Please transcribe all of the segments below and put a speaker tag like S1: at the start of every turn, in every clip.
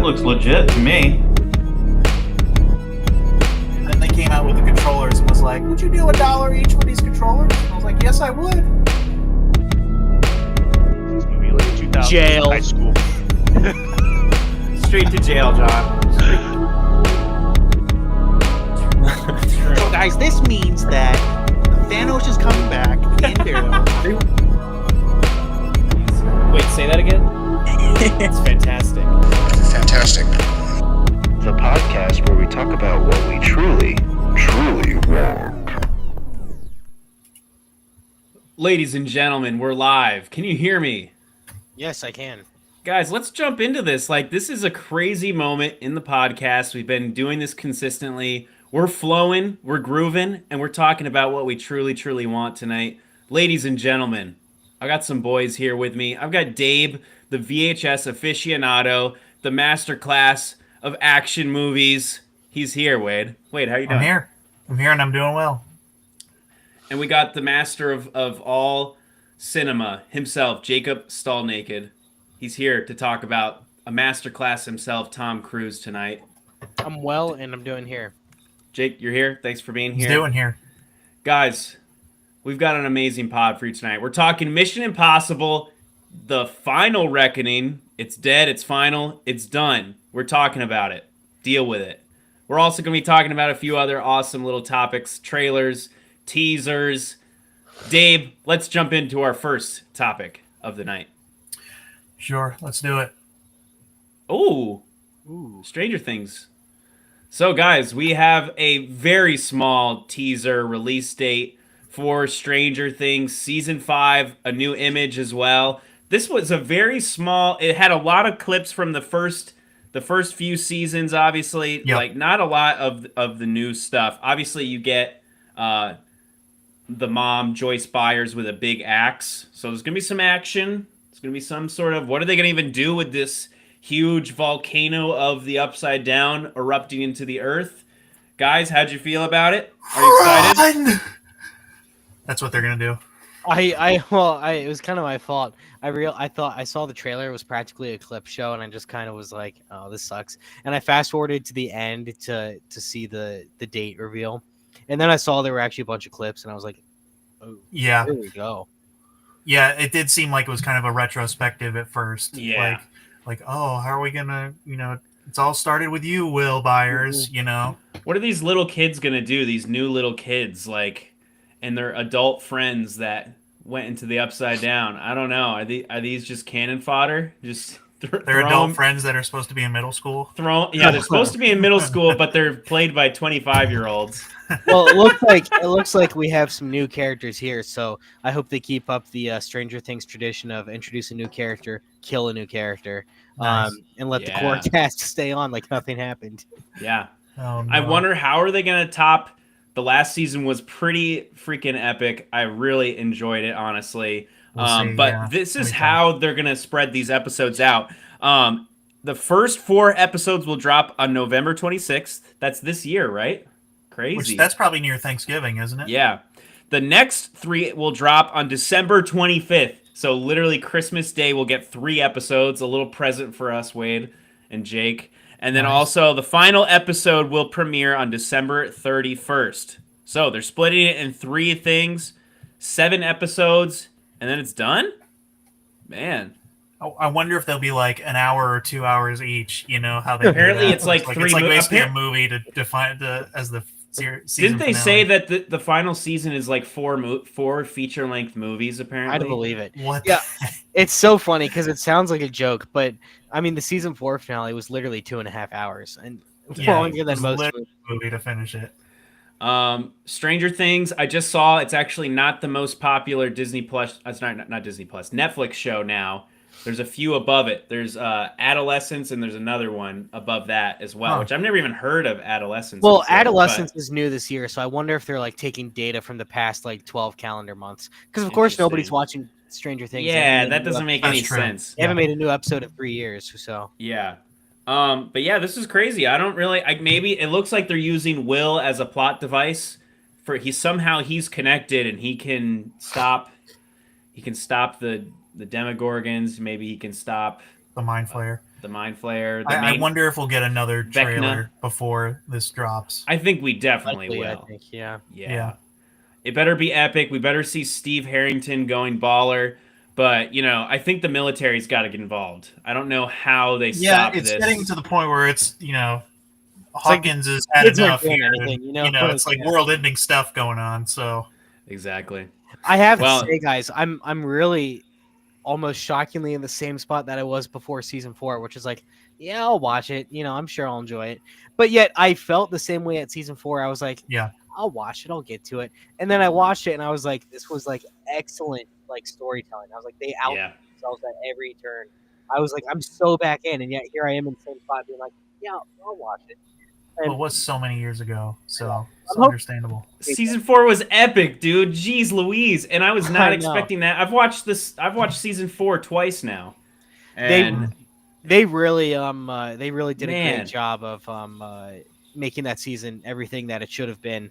S1: looks legit to me.
S2: And then they came out with the controllers and was like, would you do $1 each for these controllers? And I was like, yes, I would.
S3: This movie like 2000
S4: Jail.
S3: high school.
S5: Straight to jail, John.
S4: So guys, this means that Thanos is coming back in Daredevil.
S5: Wait, say that again? It's fantastic.
S6: Fantastic.
S7: The podcast where we talk about what we truly want.
S5: Ladies and gentlemen, we're live. Can you hear me?
S4: Yes, I can.
S5: Guys, let's jump into this. This is a crazy moment in the podcast. We've been doing this consistently. We're flowing, we're grooving, and we're talking about what we truly want tonight. Ladies and gentlemen, I got some boys here with me. I've got Dave, the VHS aficionado, the masterclass of action movies. He's here, Wade. Wade, how you doing?
S2: I'm here and I'm doing well.
S5: And we got the master of all cinema himself, Jacob Stallnaked. He's here to talk about a masterclass himself, Tom Cruise, tonight.
S4: I'm well, and I'm doing here.
S5: Jake, you're here. Thanks for being here.
S2: He's doing here.
S5: Guys, we've got an amazing pod for you tonight. We're talking Mission Impossible, The Final Reckoning. It's dead. It's final. It's done. We're talking about it. Deal with it. We're also going to be talking about a few other awesome little topics, trailers, teasers. Dave, let's jump into our first topic of the night.
S2: Sure, let's do it.
S5: Ooh, Stranger Things. So, guys, we have a very small teaser release date for Stranger Things Season 5, a new image as well. This was a very small... It had a lot of clips from the first few seasons, obviously.
S2: Yep.
S5: Not a lot of the new stuff. Obviously, you get the mom, Joyce Byers, with a big axe. So there's going to be some action. There's going to be some sort of... What are they going to even do with this huge volcano of the Upside Down erupting into the earth? Guys, how'd you feel about it? Are you excited?
S2: Run! That's what they're gonna do.
S4: It was kind of my fault. I thought I saw the trailer. It was practically a clip show, and I just kind of was like, "Oh, this sucks." And I fast forwarded to the end to see the date reveal, and then I saw there were actually a bunch of clips, and I was like, "Oh,
S2: Yeah,
S4: here we go."
S2: yeah. It did seem like it was kind of a retrospective at first.
S5: Yeah.
S2: Like, oh, how are we gonna? It's all started with you, Will Byers.
S5: What are these little kids going to do, these new little kids, and their adult friends that went into the Upside Down? I don't know. Are these just cannon fodder? Just
S2: They're adult friends that are supposed to be in middle school.
S5: They're supposed to be in middle school, but they're played by 25-year-olds.
S4: Well, it looks like we have some new characters here, so I hope they keep up the Stranger Things tradition of introduce a new character, kill a new character,
S2: Nice.
S4: and let the core cast stay on like nothing happened.
S5: Yeah.
S2: Oh, no.
S5: I wonder how are they going to top... The last season was pretty freaking epic. I really enjoyed it, honestly.
S2: We'll see,
S5: But
S2: yeah.
S5: this is how they're going to spread these episodes out. The first 4 episodes will drop on November 26th. That's this year, right? Crazy.
S2: That's probably near Thanksgiving, isn't it?
S5: Yeah. The next 3 will drop on December 25th. So literally Christmas Day we'll get 3 episodes. A little present for us, Wade and Jake. And then also the final episode will premiere on December 31st. So they're splitting it in 3 things, 7 episodes, and then it's done? Man.
S2: I wonder if they'll be like an hour or 2 hours each. How they
S5: Apparently
S2: do that.
S5: it's like 3
S2: It's like basically a
S5: appar-
S2: movie to define as the season.
S5: Didn't they
S2: finale.
S5: say that the final season is like 4 feature-length movies, apparently?
S4: I don't believe it.
S2: What?
S4: Yeah, it's so funny because it sounds like a joke, but I mean, the season 4 finale was literally 2.5 hours, and longer
S2: it
S4: than
S2: was
S4: most.
S2: literally a movie to finish it.
S5: Stranger Things, I just saw. It's actually not the most popular Disney Plus. It's not Disney Plus. Netflix show now. There's a few above it. There's Adolescence, and there's another one above that as well, which I've never even heard of. Adolescence.
S4: Well,
S5: before,
S4: Adolescence is new this year, so I wonder if they're taking data from the past 12 calendar months. Because of course nobody's watching Stranger Things.
S5: Yeah, that doesn't make any sense.
S4: They haven't made a new episode in 3 years, so
S5: yeah. But yeah, this is crazy. I don't really. Maybe it looks like they're using Will as a plot device. He's connected and he can stop. He can stop the Demogorgons. Maybe he can stop
S2: The Mind Flayer.
S5: the Mind Flayer.
S2: I wonder if we'll get another
S5: Vecna.
S2: trailer before this drops.
S5: I think we definitely
S4: Likely,
S5: will.
S4: I think, yeah.
S5: Yeah. It better be epic. We better see Steve Harrington going baller. But, I think the military's got to get involved. I don't know how they stop
S2: it's
S5: this.
S2: getting to the point where it's,
S4: like
S2: Hawkins has had
S4: kids aren't
S2: enough
S4: doing
S2: here.
S4: anything,
S2: It's like world-ending stuff going on. So
S5: Exactly.
S4: I have
S5: Well-
S4: to say, guys, I'm really almost shockingly in the same spot that I was before season 4, which is like, yeah, I'll watch it. I'm sure I'll enjoy it. But yet I felt the same way at season 4. I was like,
S2: Yeah.
S4: I'll watch it. I'll get to it. And then I watched it and I was like, this was like excellent like storytelling. I was like, they out
S5: Yeah.
S4: themselves at every turn. I was like, I'm so back in, and yet here I am in the same spot being like, yeah, I'll watch it.
S2: Well, it was so many years ago, so it's
S4: hope-
S2: understandable.
S5: Season 4 was epic, dude. Jeez Louise. And I was
S4: I
S5: not
S4: know.
S5: expecting that. I've watched season 4 twice now. And
S4: They really did a
S5: Man.
S4: great job of making that season everything that it should have been.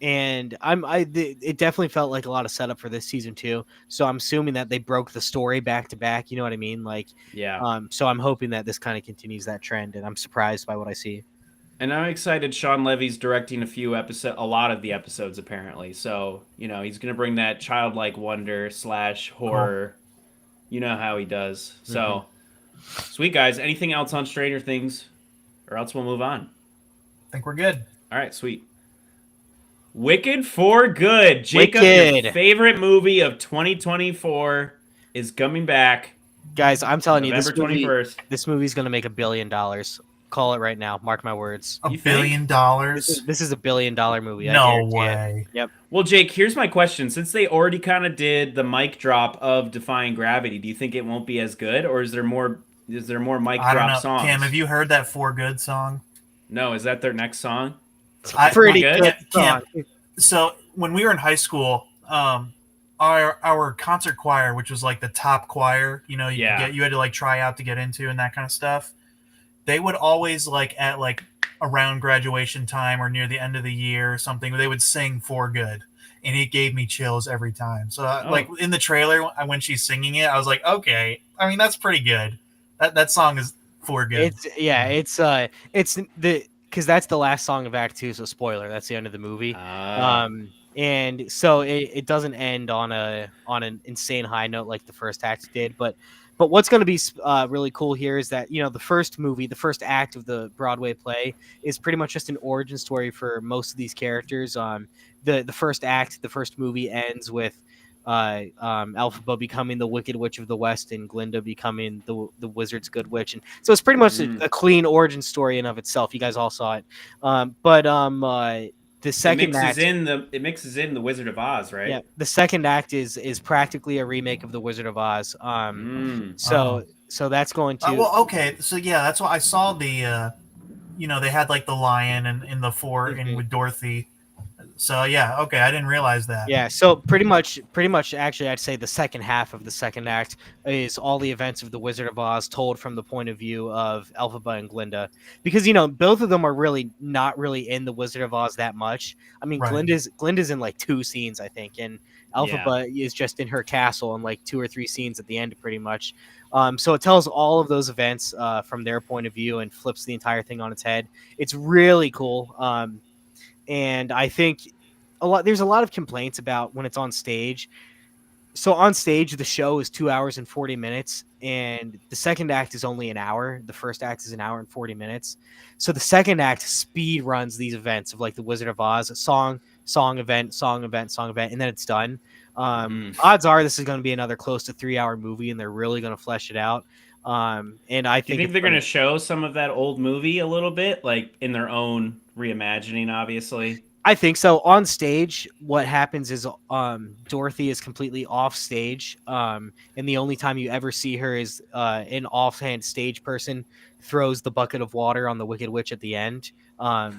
S4: And it definitely felt like a lot of setup for this season too. So I'm assuming that they broke the story back to back. You know what I mean? Like,
S5: yeah.
S4: so I'm hoping that this kind of continues that trend, and I'm surprised by what I see.
S5: And I'm excited Sean Levy's directing a lot of the episodes apparently. So, he's going to bring that childlike wonder / horror. You know how he does. So, sweet guys. Anything else on Stranger Things? Or else we'll move on.
S2: I think we're good.
S5: All right, sweet. Wicked for Good. Jacob, your
S4: Wicked.
S5: favorite movie of 2024 is coming back
S4: Guys, I'm telling you,
S5: November 21st.
S4: this movie's going to make $1 billion. Call it right now. Mark my words.
S2: $1
S5: You think?
S2: billion?
S4: This is $1 billion movie. I
S2: No
S4: guarantee it.
S2: way.
S4: Yep.
S5: Well, Jake, here's my question. Since they already kind of did the mic drop of Defying Gravity, do you think it won't be as good, or is there more mic
S2: I don't know.
S5: drop songs?
S2: Cam, have you heard that For Good song?
S5: No, is that their next song?
S4: Pretty
S5: good.
S4: good.
S2: Cam,
S4: song.
S2: so when we were in high school, our concert choir, which was like the top choir, you had to like try out to get into and that kind of stuff. They would always like at like around graduation time or near the end of the year or something, they would sing For Good, and it gave me chills every time. So like in the trailer when she's singing it, I was like, okay, I mean that's pretty good. That song is For Good.
S4: Because that's the last song of Act 2, so spoiler, that's the end of the movie.
S5: Ah.
S4: And so it doesn't end on an insane high note like the first act did, but what's going to be really cool here is that the first act of the Broadway play is pretty much just an origin story for most of these characters. The first act, the first movie ends with Elphaba becoming the Wicked Witch of the West and Glinda becoming the Wizard's Good Witch, and so it's pretty much a clean origin story in of itself. You guys all saw it, the second act
S5: it mixes in the Wizard of Oz, right?
S4: Yeah, the second act is practically a remake of the Wizard of Oz. So that's going to.
S2: Well, okay, so yeah, that's why I saw the, they had like the lion and the four and with Dorothy. So yeah, okay, I didn't realize that.
S4: Yeah, so pretty much, actually, I'd say the second half of the second act is all the events of the Wizard of Oz told from the point of view of Elphaba and Glinda, because both of them are really not really in the Wizard of Oz that much. I mean,
S2: Right.
S4: Glinda's in like 2 scenes, I think, and Elphaba is just in her castle in like 2 or 3 scenes at the end, pretty much. So it tells all of those events from their point of view and flips the entire thing on its head. It's really cool. And I think there's a lot of complaints about when it's on stage. So on stage, the show is 2 hours and 40 minutes, and the second act is only an hour. The first act is an hour and 40 minutes. So the second act speed runs these events of like the Wizard of Oz, song, event, and then it's done. Odds are this is going to be another close to 3-hour movie, and they're really going to flesh it out. And I
S5: Do you think they're going to show some of that old movie a little bit, like in their own reimagining, obviously?
S4: I think so. On stage, what happens is Dorothy is completely off stage, and the only time you ever see her is an offhand stage person throws the bucket of water on the Wicked Witch at the end.
S2: Oh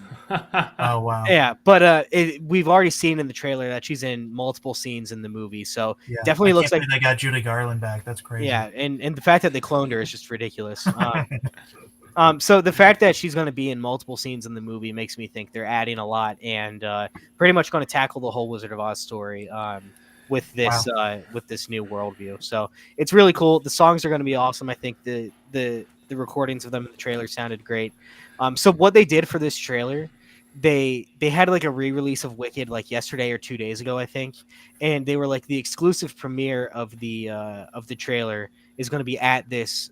S2: wow.
S4: Yeah, but we've already seen in the trailer that she's in multiple scenes in the movie, so
S2: Yeah,
S4: definitely
S2: I
S4: looks
S2: can't
S4: like
S2: believe they got Judy Garland back. That's crazy.
S4: yeah, and the fact that they cloned her is just ridiculous. So the fact that she's going to be in multiple scenes in the movie makes me think they're adding a lot and pretty much going to tackle the whole Wizard of Oz story with this new worldview. So it's really cool. The songs are going to be awesome. I think the the recordings of them in the trailer sounded great. So what they did for this trailer, they had like a re-release of Wicked like yesterday or 2 days ago, I think, and they were like the exclusive premiere of the trailer is going to be at this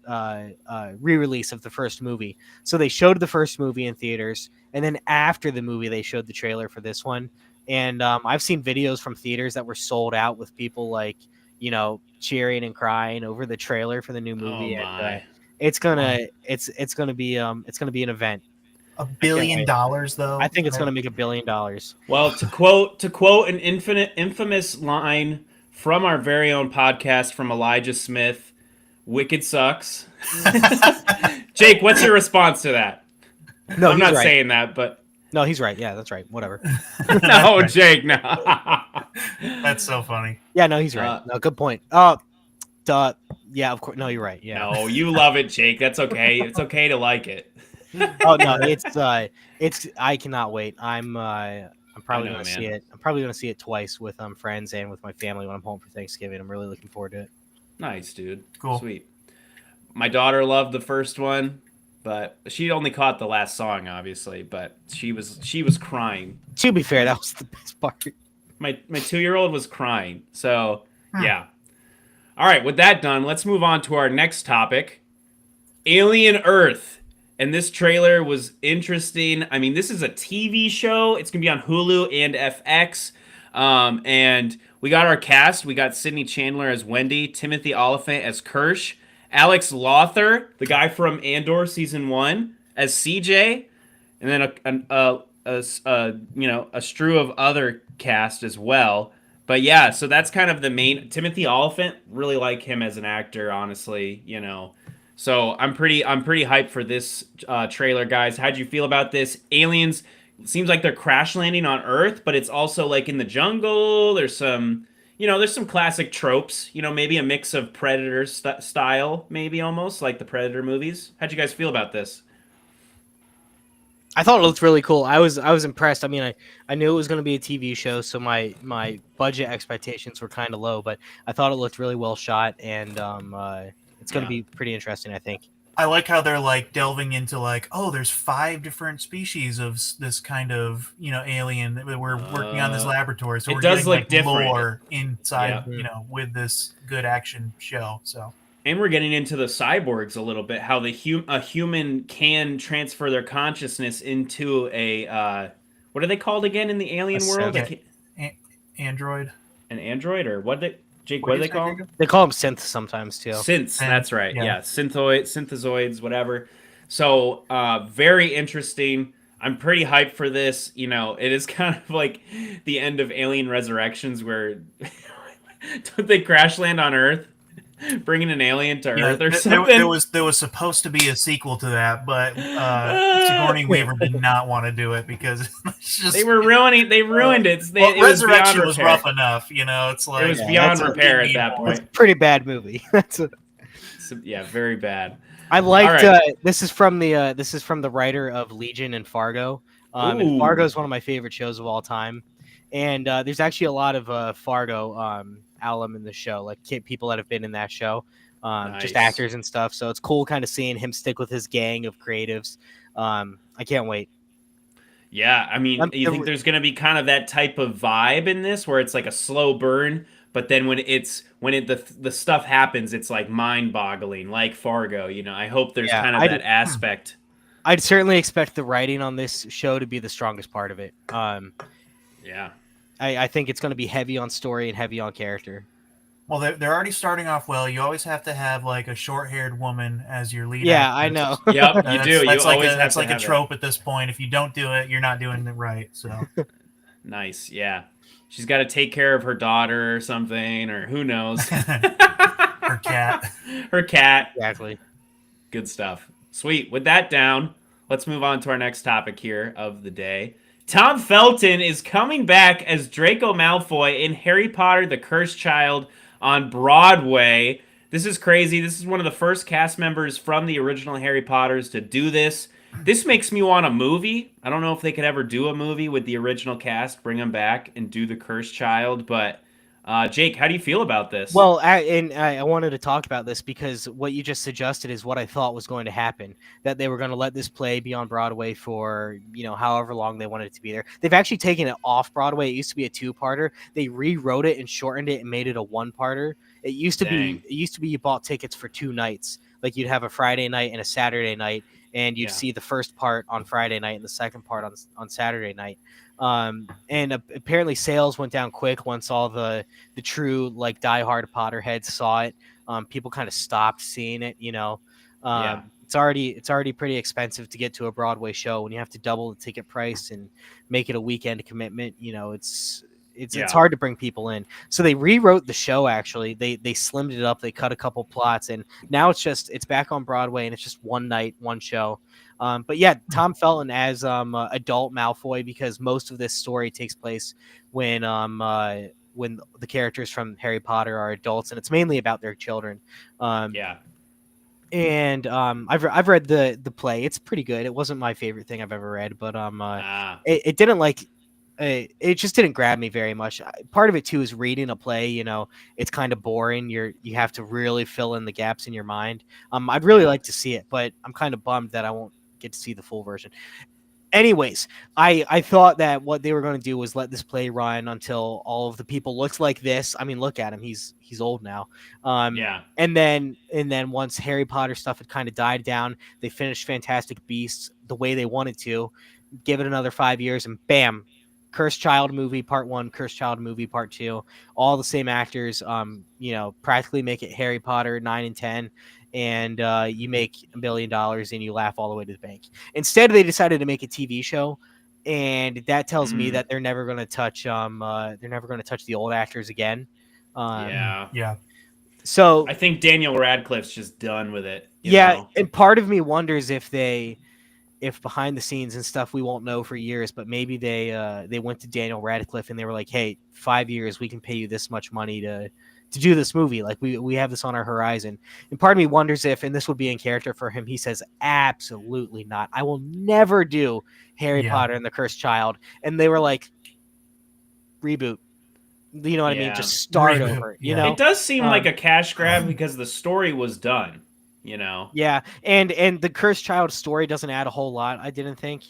S4: re-release of the first movie. So they showed the first movie in theaters, and then after the movie, they showed the trailer for this one. And I've seen videos from theaters that were sold out with people like, you know, cheering and crying over the trailer for the new movie.
S5: Oh my.
S4: And it's gonna be an event.
S2: $1 billion though.
S4: I think it's gonna make $1 billion.
S5: Well, to quote an infamous line from our very own podcast from Elijah Smith, "Wicked sucks." Jake, what's your response to that?
S4: No,
S5: I'm
S4: he's
S5: not
S4: right.
S5: saying that, but
S4: No, he's right. Yeah, that's right. Whatever.
S5: no, Jake, no.
S2: That's so funny.
S4: Yeah, no, he's right. No, good point. Yeah, of course. No, you're right. Yeah.
S5: No, you love it, Jake. That's okay. It's okay to like it.
S4: Oh no, it's I cannot wait. I'm probably
S5: I know,
S4: gonna see
S5: man.
S4: it. I'm probably gonna see it twice with friends and with my family when I'm home for Thanksgiving. I'm really looking forward to it.
S5: Nice, dude.
S2: Cool.
S5: Sweet. My daughter loved the first one, but she only caught the last song, obviously. But she was crying.
S4: To be fair, that was the best part.
S5: My 2-year-old was crying. So yeah. All right. With that done, let's move on to our next topic: Alien Earth. And this trailer was interesting. I mean, this is a TV show. It's gonna be on Hulu and FX. And we got our cast. We got Sydney Chandler as Wendy, Timothy Olyphant as Kirsch, Alex Lothar, the guy from Andor season 1, as CJ, and then a strew of other cast as well. But yeah, so that's kind of the main. Timothy Olyphant, really like him as an actor, honestly. You know, so I'm pretty hyped for this trailer, guys. How'd you feel about this? Aliens. Seems like they're crash landing on Earth, but it's also like in the jungle. There's some classic tropes. You know, maybe a mix of Predator style, maybe almost like the Predator movies. How'd you guys feel about this?
S4: I thought it looked really cool. I was impressed. I mean, I knew it was going to be a TV show, so my budget expectations were kind of low, but I thought it looked really well shot, and it's going to be pretty interesting, I think.
S2: I like how they're like delving into like, oh, there's 5 different species of this kind of, you know, alien that we're working on this laboratory. So
S5: it
S2: we're
S5: does
S2: getting
S5: look
S2: like
S5: different.
S2: lore inside, you know, with this good action show. So.
S5: And we're getting into the cyborgs a little bit, how a human can transfer their consciousness into a what are they called again in the alien world?
S2: Android.
S5: An android, or what do they call them?
S4: They call them synths sometimes too.
S5: Synths, that's right.
S2: Yeah.
S5: Synthezoids, whatever. So very interesting. I'm pretty hyped for this. You know, it is kind of like the end of Alien Resurrections, where don't they crash land on Earth? Bringing an alien to Earth or something.
S2: There was supposed to be a sequel to that, but Sigourney Weaver did not want to do it because it's just,
S5: they ruined it. It
S2: Resurrection was rough enough, you know. It's like
S5: it was beyond repair at that point.
S4: It's a pretty bad movie.
S5: Yeah, very bad.
S4: I liked.
S5: Right.
S4: This is from the writer of Legion and Fargo. And Fargo is one of my favorite shows of all time. And there's actually a lot of Fargo alum in the show, like people that have been in that show, just actors and stuff. So it's cool kind of seeing him stick with his gang of creatives. I can't wait.
S5: Yeah, I mean, you think there's going to be kind of that type of vibe in this where it's like a slow burn, but then when the stuff happens, it's like mind-boggling, like Fargo. You know, I hope there's kind of that aspect.
S4: I'd certainly expect the writing on this show to be the strongest part of it.
S5: Yeah.
S4: I think it's going to be heavy on story and heavy on character.
S2: Well, they're already starting off well. You always have to have like a short-haired woman as your lead.
S4: Yeah,
S2: actress.
S4: I know.
S5: Yep, you do.
S2: That's like a trope at this point. If you don't do it, you're not doing it right. So
S5: nice. Yeah, she's got to take care of her daughter or something, or who knows.
S2: Her cat.
S5: Her cat.
S4: Exactly.
S5: Good stuff. Sweet. With that down, let's move on to our next topic here of the day. Tom Felton is coming back as Draco Malfoy in Harry Potter the Cursed Child on Broadway. This is crazy. This is one of the first cast members from the original Harry Potters to do this. This makes me want a movie. I don't know if they could ever do a movie with the original cast, bring them back and do the Cursed Child, but Jake, how do you feel about this?
S4: Well, I wanted to talk about this because what you just suggested is what I thought was going to happen. That they were going to let this play be on Broadway for, however long they wanted it to be there. They've actually taken it off Broadway. It used to be a 2-parter. They rewrote it and shortened it and made it a 1-parter. It used to be you bought tickets for 2 nights. Like you'd have a Friday night and a Saturday night, and you'd see the first part on Friday night and the second part on Saturday night. And apparently sales went down quick once all the true like diehard Potterheads saw it. People kind of stopped seeing it. It's already pretty expensive to get to a Broadway show when you have to double the ticket price and make it a weekend commitment. It's hard to bring people in. So they rewrote the show. Actually, they slimmed it up. They cut a couple plots, and now it's back on Broadway, and it's just one night, one show. But yeah, Tom Felton as adult Malfoy, because most of this story takes place when the characters from Harry Potter are adults, and it's mainly about their children. And I've read the play. It's pretty good. It wasn't my favorite thing I've ever read, but it didn't it just didn't grab me very much. Part of it too is reading a play. It's kind of boring. You have to really fill in the gaps in your mind. I'd really like to see it, but I'm kind of bummed that I won't get to see the full version. Anyways, I thought that what they were going to do was let this play run until all of the people looked like this. I mean, look at him. He's old now. And then once Harry Potter stuff had kind of died down, they finished Fantastic Beasts the way they wanted to. Give it another 5 years, and bam, Cursed Child movie part 1, Cursed Child movie part 2, all the same actors. Practically make it Harry Potter 9 and 10, and you make $1 billion and you laugh all the way to the bank. Instead, they decided to make a TV show, and that tells me that they're never going to touch the old actors again. So
S5: I think Daniel Radcliffe's just done with it. You know?
S4: And part of me wonders if behind the scenes and stuff we won't know for years, but maybe they went to Daniel Radcliffe and they were like, hey, 5 years, we can pay you this much money to do this movie. Like we have this on our horizon. And part of me wonders if, and this would be in character for him, he says, absolutely not. I will never do Harry Potter and the Cursed Child. And they were like, reboot. You know what I mean? Just start over. You know,
S5: it does seem like a cash grab because the story was done.
S4: Yeah, and the Cursed Child story doesn't add a whole lot. I didn't think.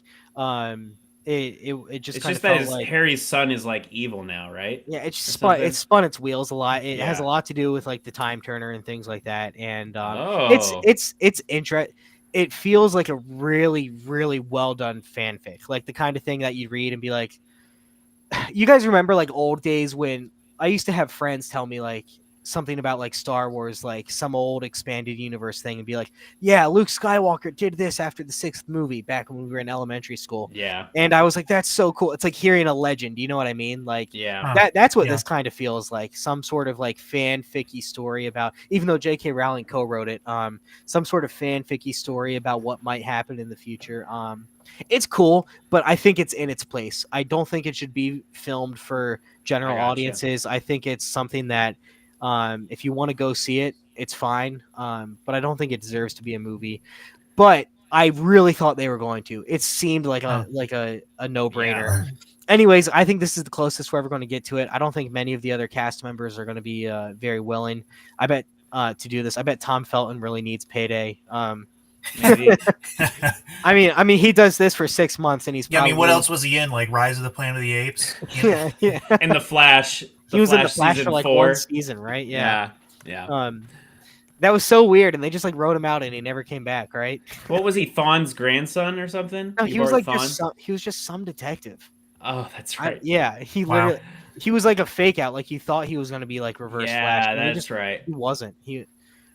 S4: It just
S5: it's
S4: kind
S5: just
S4: of felt
S5: that
S4: like
S5: Harry's son is like evil now, right?
S4: Yeah, it spun its wheels a lot. It has a lot to do with like the Time Turner and things like that. And it's interesting. It feels like a really, really well done fanfic, like the kind of thing that you'd read and be like, you guys remember like old days when I used to have friends tell me like something about like Star Wars, like some old expanded universe thing, and be like, yeah, Luke Skywalker did this after the 6th movie back when we were in elementary school.
S5: Yeah.
S4: And I was like, that's so cool. It's like hearing a legend. You know what I mean? Like, that's what this kind of feels like. Some sort of like fanficky story about, even though J.K. Rowling co-wrote it, some sort of fanficky story about what might happen in the future. It's cool, but I think it's in its place. I don't think it should be filmed for general audiences. I think it's something that, if you want to go see it, it's fine. But I don't think it deserves to be a movie. But I really thought they were going to. It seemed like a no-brainer. Yeah. Anyways, I think this is the closest we're ever going to get to it. I don't think many of the other cast members are going to be very willing. I bet to do this. I bet Tom Felton really needs payday. Maybe. I mean, he does this for 6 months, and he's.
S2: Yeah, I mean, what else was he in? Like Rise of the Planet of the Apes.
S4: Yeah.
S5: And The Flash.
S4: He was in The Flash for like 1 season, right? Yeah. That was so weird, and they just like wrote him out, and he never came back, right?
S5: What was he, Thawne's grandson or something?
S4: No, he was like he was just some detective.
S5: Oh, that's right.
S4: Literally, he was like a fake out. Like you thought he was going to be like Reverse Flash.
S5: Yeah, that's right.
S4: He wasn't.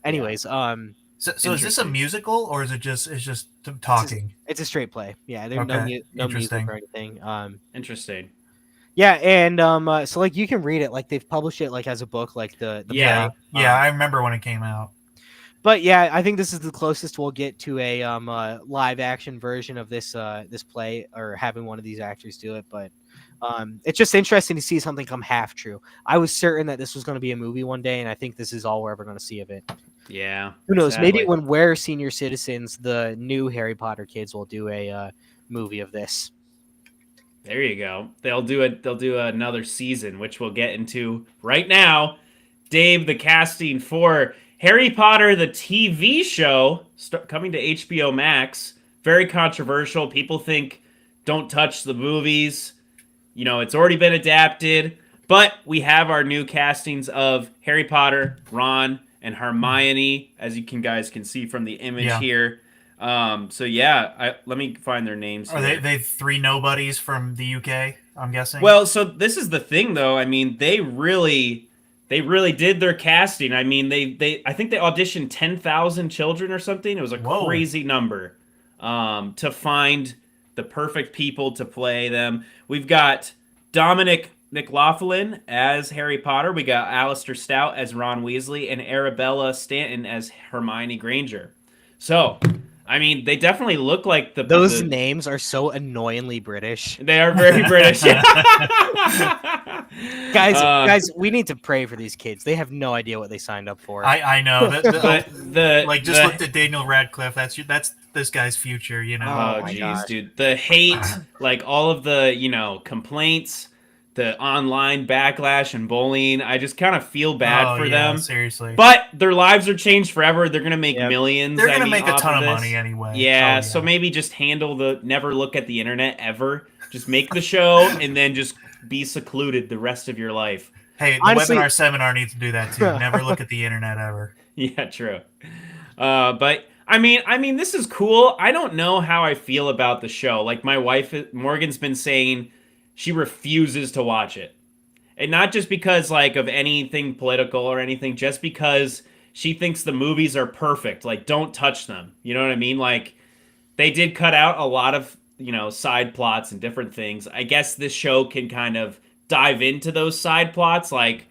S4: Anyways,
S2: So is this a musical or is it just talking?
S4: It's a straight play. Yeah, there's no music or anything.
S5: Interesting.
S4: Yeah, and so like you can read it, like they've published it like as a book, like the
S2: play. Yeah, I remember when it came out.
S4: But yeah, I think this is the closest we'll get to a live action version of this play, or having one of these actors do it. But it's just interesting to see something come half true. I was certain that this was going to be a movie one day, and I think this is all we're ever going to see of it.
S5: Yeah.
S4: Who knows? Exactly. Maybe when we're senior citizens, the new Harry Potter kids will do a movie of this.
S5: There you go. They'll do another season, which we'll get into right now. Dave, the casting for Harry Potter the TV show coming to HBO Max. Very controversial. People think don't touch the movies. You know, it's already been adapted. But we have our new castings of Harry Potter, Ron, and Hermione, as you guys can see from the image here. So yeah, let me find their names.
S2: Are they three nobodies from the UK? I'm guessing.
S5: Well, so this is the thing, though. I mean, they really did their casting. I mean, I think they auditioned 10,000 children or something. It was a crazy number to find the perfect people to play them. We've got Dominic McLaughlin as Harry Potter. We got Alistair Stout as Ron Weasley and Arabella Stanton as Hermione Granger. So, I mean, they definitely look like
S4: those names are so annoyingly British.
S5: They are very British.
S4: Guys, we need to pray for these kids. They have no idea what they signed up for.
S2: I know. Looked at Daniel Radcliffe. That's this guy's future, you know.
S5: Oh, jeez, dude. The hate, like all of the, you know, complaints, the online backlash and bullying. I just kind of feel bad for them.
S2: Seriously.
S5: But their lives are changed forever. They're going to make millions.
S2: They're going to make a ton of money anyway.
S5: Yeah, so maybe just never look at the internet ever. Just make the show and then just be secluded the rest of your life.
S2: Hey, the webinar seminar needs to do that too. Never look at the internet ever.
S5: Yeah, true. But I mean, this is cool. I don't know how I feel about the show. Like my wife, Morgan's been saying she refuses to watch it. And not just because like of anything political or anything, just because she thinks the movies are perfect. Like, don't touch them. You know what I mean? Like, they did cut out a lot of, you know, side plots and different things. I guess this show can kind of dive into those side plots. Like,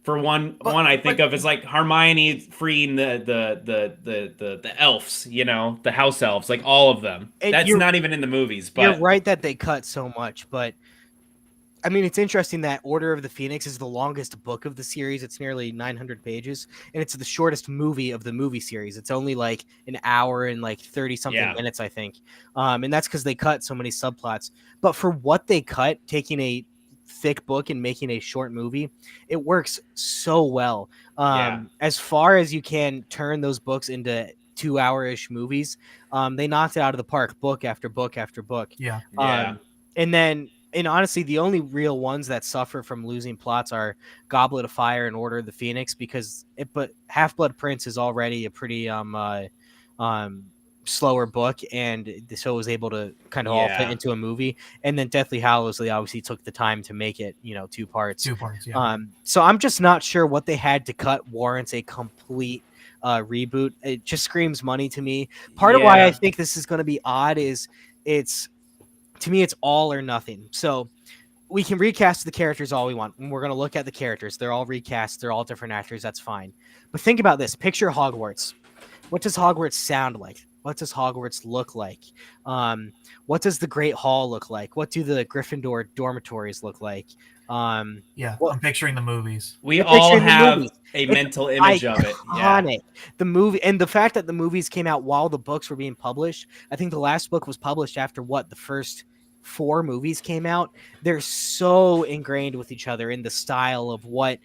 S5: for one I think of is like Hermione freeing the elves, you know, the house elves, like all of them. That's not even in the movies. But
S4: you're right that they cut so much, but I mean, it's interesting that Order of the Phoenix is the longest book of the series. It's nearly 900 pages, and it's the shortest movie of the movie series. It's only like an hour and like 30-something minutes, I think. And that's because they cut so many subplots. But for what they cut, taking a thick book and making a short movie, it works so well. As far as you can turn those books into 2-hour-ish movies, they knocked it out of the park, book after book after book. And honestly, the only real ones that suffer from losing plots are Goblet of Fire and Order of the Phoenix, but Half-Blood Prince is already a pretty slower book, and so was able to kind of all fit into a movie. And then Deathly Hallows, they obviously took the time to make it, you know, two parts. So I'm just not sure what they had to cut warrants a complete reboot. It just screams money to me. Part of why I think this is going to be odd is to me, it's all or nothing. So we can recast the characters all we want. And we're going to look at the characters. They're all recast. They're all different actors. That's fine. But think about this. Picture Hogwarts. What does Hogwarts sound like? What does Hogwarts look like? What does the Great Hall look like? What do the Gryffindor dormitories look like?
S2: I'm picturing the movies.
S5: We all have a mental image of it.
S4: Iconic. The movie, and the fact that the movies came out while the books were being published. I think the last book was published after the first 4 movies came out. They're so ingrained with each other in the style of what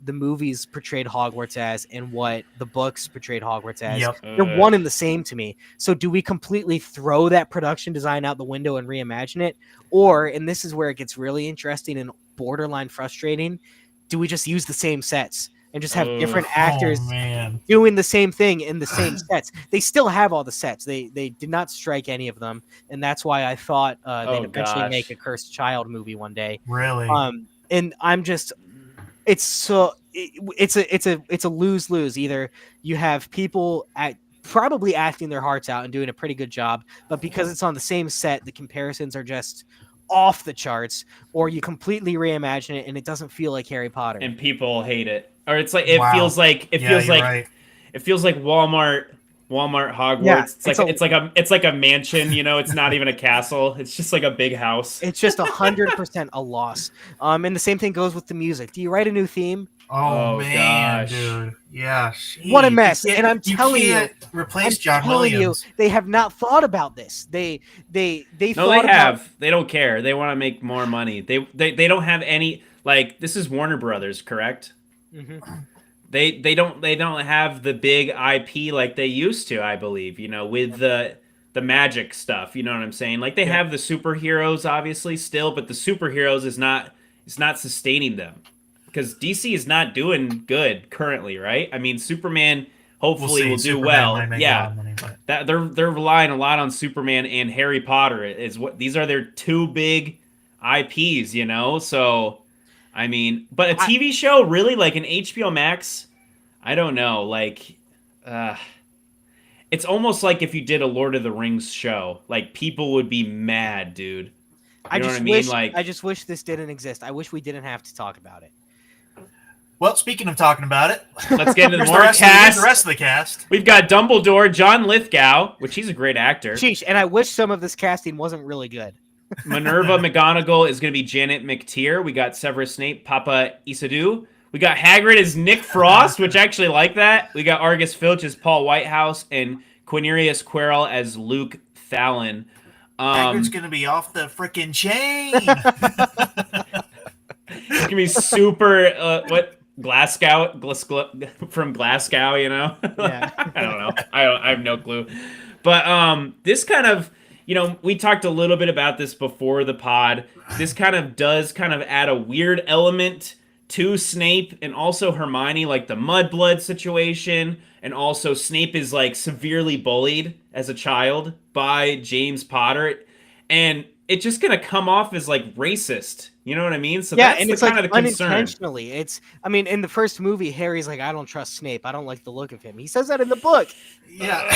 S4: the movies portrayed Hogwarts as and what the books portrayed Hogwarts as. They're one and the same to me. So do we completely throw that production design out the window and reimagine it? Or, and this is where it gets really interesting and borderline frustrating, do we just use the same sets and just have different actors doing the same thing in the same sets? They still have all the sets. They did not strike any of them, and that's why I thought they'd eventually make a Cursed Child movie one day.
S2: Really?
S4: And I'm just, it's a lose-lose. Either you have people probably acting their hearts out and doing a pretty good job, but because it's on the same set, the comparisons are just off the charts, or you completely reimagine it and it doesn't feel like Harry Potter
S5: and people hate it. Or it's like it feels like Walmart Hogwarts.
S4: Yeah,
S5: it's like a mansion, you know, it's not even a castle. It's just like a big house.
S4: It's just 100% a loss. And the same thing goes with the music. Do you write a new theme?
S2: Oh,
S5: Oh,
S2: man,
S5: gosh.
S2: dude. Yeah.
S4: What a
S2: jeez.
S4: mess.
S2: You
S4: And I'm
S2: you
S4: telling you,
S2: can't replace
S4: I'm
S2: John
S4: telling
S2: Williams.
S4: you, they have not thought about this. They
S5: No, they
S4: thought about.
S5: have. They don't care. They want to make more money. They don't have any, like, this is Warner Brothers, correct?
S4: Mhm.
S5: They don't have the big IP like they used to, I believe, with the magic stuff, you know what I'm saying? Like they
S2: Yeah.
S5: have the superheroes obviously still, but the superheroes is not sustaining them. Because DC is not doing good currently, right? I mean, Superman
S2: We'll
S5: hopefully
S2: see.
S5: will do
S2: Superman might
S5: well.
S2: make a lot
S5: Yeah.
S2: of money, but
S5: That they're relying a lot on Superman and Harry Potter is what these are their two big IPs, So I mean, but a TV show really like an HBO Max, I don't know, like uh it's almost like if you did a Lord of the Rings show, like people would be mad, dude. You know what I mean? Like
S4: I just wish this didn't exist. I wish we didn't have to talk about it.
S2: well, speaking of talking about it,
S5: let's get into the
S2: here's
S5: more
S2: here's
S5: cast.
S2: the rest of the cast.
S5: We've got Dumbledore, John Lithgow, which he's a great actor.
S4: Sheesh, and I wish some of this casting wasn't really good.
S5: Minerva McGonagall is going to be Janet McTeer. We got Severus Snape, Papa Isidore. We got Hagrid as Nick Frost, which I actually like that. We got Argus Filch as Paul Whitehouse and Quirinius Quirrell as Luke Thalon.
S2: Hagrid's gonna be off the freaking chain.
S5: It's gonna be super. What Glasgow from Glasgow?
S4: Yeah.
S5: I don't know. I have no clue. But this kind of, we talked a little bit about this before the pod. This kind of does kind of add a weird element to Snape and also Hermione, like the mudblood situation, and also Snape is like severely bullied as a child by James Potter, and it's just gonna come off as like racist. You know what I mean? So
S4: Yeah,
S5: that's
S4: and
S5: the
S4: it's
S5: kind
S4: like
S5: of the concern.
S4: unintentionally. I mean, in the first movie, Harry's like, I don't trust Snape. I don't like the look of him. He says that in the book.
S2: Yeah.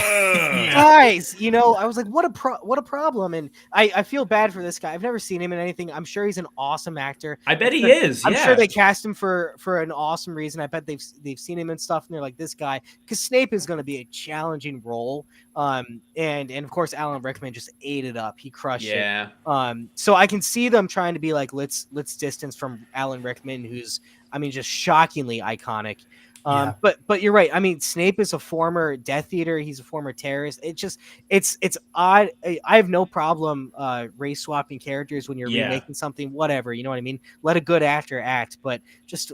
S4: Guys, I was like, what a problem. And I feel bad for this guy. I've never seen him in anything. I'm sure he's an awesome actor.
S5: I bet he is.
S4: I'm
S5: Yeah.
S4: sure they cast him for an awesome reason. I bet they've seen him and stuff, and they're like, this guy, because Snape is going to be a challenging role. And of course, Alan Rickman just ate it up. He crushed it.
S5: Yeah.
S4: So I can see them trying to be like, let's distance from Alan Rickman, who's, I mean, just shockingly iconic.
S2: Yeah.
S4: But you're right. I mean, Snape is a former Death Eater. He's a former terrorist. It's odd. I have no problem race swapping characters when you're remaking something, whatever. You know what I mean? Let a good actor act, but just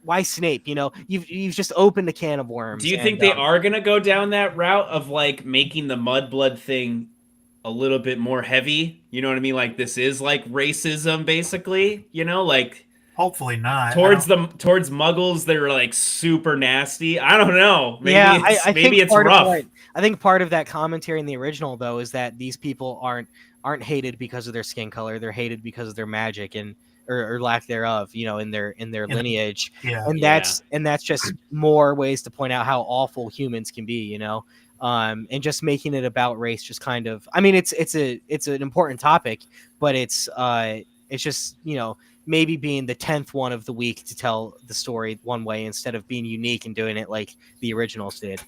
S4: why Snape? You've just opened a can of worms.
S5: Do you think they are gonna go down that route of like making the mudblood thing a little bit more heavy? You know what I mean? Like this is like racism, basically. Like
S2: Hopefully not.
S5: towards Muggles, they're like super nasty. I don't know. Maybe
S4: I
S5: maybe
S4: think
S5: it's
S4: part
S5: rough.
S4: I think part of that commentary in the original, though, is that these people aren't hated because of their skin color. They're hated because of their magic or lack thereof, in their lineage.
S2: Yeah.
S4: And that's just more ways to point out how awful humans can be, and just making it about race just kind of, I mean, it's an important topic, but it's just, maybe being the 10th one of the week to tell the story one way instead of being unique and doing it like the originals did.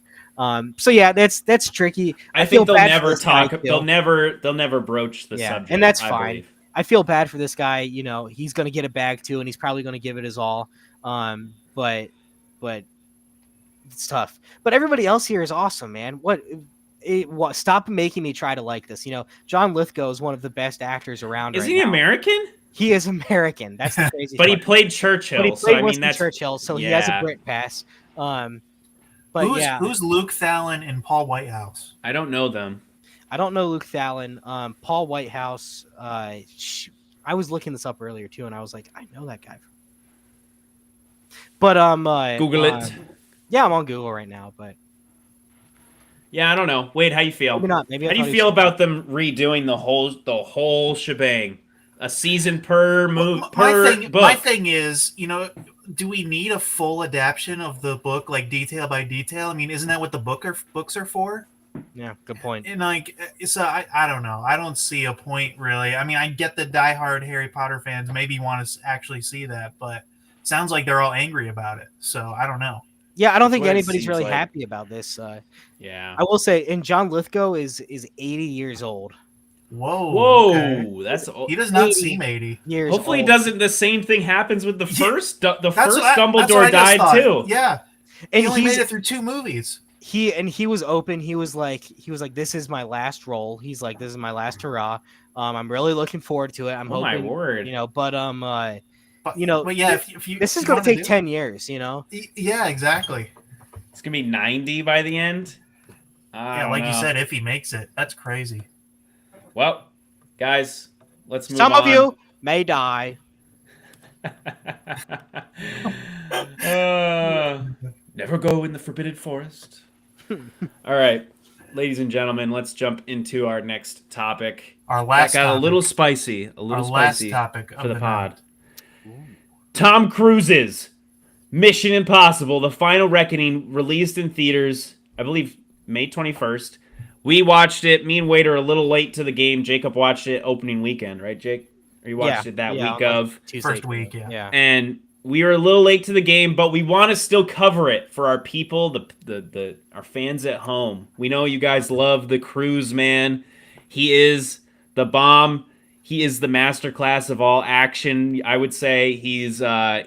S4: So yeah, that's tricky.
S5: I
S4: feel
S5: think they'll
S4: bad for
S5: never
S4: this guy,
S5: talk.
S4: too.
S5: They'll never broach the subject.
S4: And that's
S5: I
S4: fine.
S5: believe.
S4: I feel bad for this guy. He's going to get a bag too, and he's probably going to give it his all. But it's tough. But everybody else here is awesome, man. What? Stop making me try to like this. John Lithgow is one of the best actors around.
S5: Is
S4: right
S5: he
S4: now.
S5: American?
S4: He is American. That's the crazy.
S5: But
S4: part.
S5: he played Churchill.
S4: But he
S5: so
S4: played
S5: I mean,
S4: Winston
S5: that's
S4: Churchill, so he has a Brit pass. But
S2: Who's Luke Thalon and Paul Whitehouse?
S5: I don't know them.
S4: I don't know Luke Thalon. Paul Whitehouse. I was looking this up earlier too, and I was like, I know that guy. But
S5: Google it.
S4: Yeah, I'm on Google right now, but
S5: Yeah, I don't know. Wade, how you feel?
S4: maybe not. Maybe
S5: How do you feel about them redoing the whole shebang? A season per book.
S2: My thing is, do we need a full adaptation of the book, like detail by detail? I mean, isn't that what the books are for?
S4: Yeah, good point.
S2: And I don't know. I don't see a point really. I mean, I get the diehard Harry Potter fans maybe want to actually see that, but it sounds like they're all angry about it. So I don't know.
S4: Yeah, I don't think
S5: what it
S4: anybody's
S5: seems
S4: really
S5: like.
S4: happy about this.
S5: Yeah.
S4: I will say, and John Lithgow is 80 years old.
S2: Whoa.
S5: Whoa,
S2: Okay.
S5: that's
S2: He does not
S4: 80
S2: seem 80.
S4: years
S5: hopefully it
S4: old.
S5: doesn't. The same thing happens with the first. The
S2: That's
S5: first
S2: what
S5: Dumbledore
S2: I just
S5: died
S2: thought.
S5: too.
S2: Yeah.
S4: And
S2: He only
S4: he's-
S2: made it through 2 movies.
S4: He was open. He was like, this is my last role. He's like, this is my last hurrah. I'm really looking forward to it. I'm
S5: Oh my
S4: hoping,
S5: word.
S4: but
S2: But,
S4: you know,
S2: but yeah, if you
S4: this is
S2: you
S4: going to
S2: wanna
S4: take
S2: do
S4: 10 years, you know?
S2: it- Yeah, exactly.
S5: It's gonna be 90 by the end. I
S2: Yeah,
S5: don't
S2: like you
S5: know.
S2: said, if he makes it, that's crazy.
S5: Well, guys, let's move
S4: Some
S5: on.
S4: of you may die.
S5: Never go in the forbidden forest. All right, ladies and gentlemen, let's jump into our next topic.
S2: Our
S5: That
S2: last
S5: got
S2: topic,
S5: a little spicy,
S2: our last topic
S5: for the
S2: of
S5: pod.
S2: night.
S5: Tom Cruise's Mission Impossible: The Final Reckoning, released in theaters, I believe May 21st. We watched it. Me and Wade are a little late to the game. Jacob watched it opening weekend, right, Jake? Or you watched it that week
S4: on, like,
S5: of.
S4: Tuesday.
S2: First week, yeah.
S5: And we were a little late to the game, but we want to still cover it for our people, the our fans at home. We know you guys love the Cruise man. He is the bomb. He is the masterclass of all action. I would say he's he's
S2: Definitely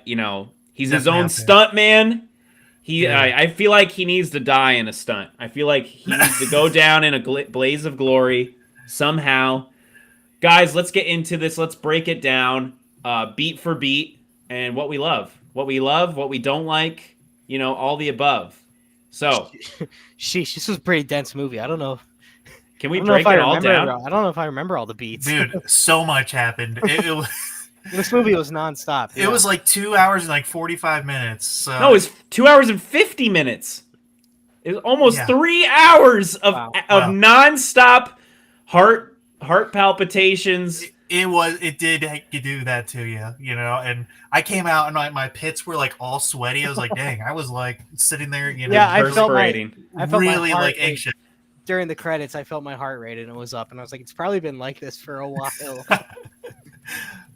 S5: his own
S2: up there.
S5: stunt man.
S2: Yeah.
S5: I feel like he needs to die in a stunt. I feel like he needs to go down in a blaze of glory somehow. Guys, let's get into this. Let's break it down beat for beat and what we love, what we don't like, all the above. So,
S4: Sheesh, this was a pretty dense movie. I don't know.
S5: can we
S4: I don't know
S5: break
S4: if
S5: it
S4: I
S5: all
S4: remember.
S5: down?
S4: I don't know if I remember all the beats.
S2: Dude, so much happened.
S4: This movie was nonstop.
S2: It was like 2 hours and like 45 minutes. So
S5: No, it's 2 hours and 50 minutes. It's almost
S2: Yeah.
S5: 3 hours of
S4: Wow.
S5: nonstop heart palpitations.
S2: it did do that to you, and I came out and my pits were like all sweaty. I was like, dang, I was like sitting there,
S4: Yeah, I felt my-
S5: perspirating.
S4: I felt my
S2: really
S4: heart
S2: like
S4: rate-
S2: anxious.
S4: During the credits, I felt my heart rate and it was up, and I was like, it's probably been like this for a while.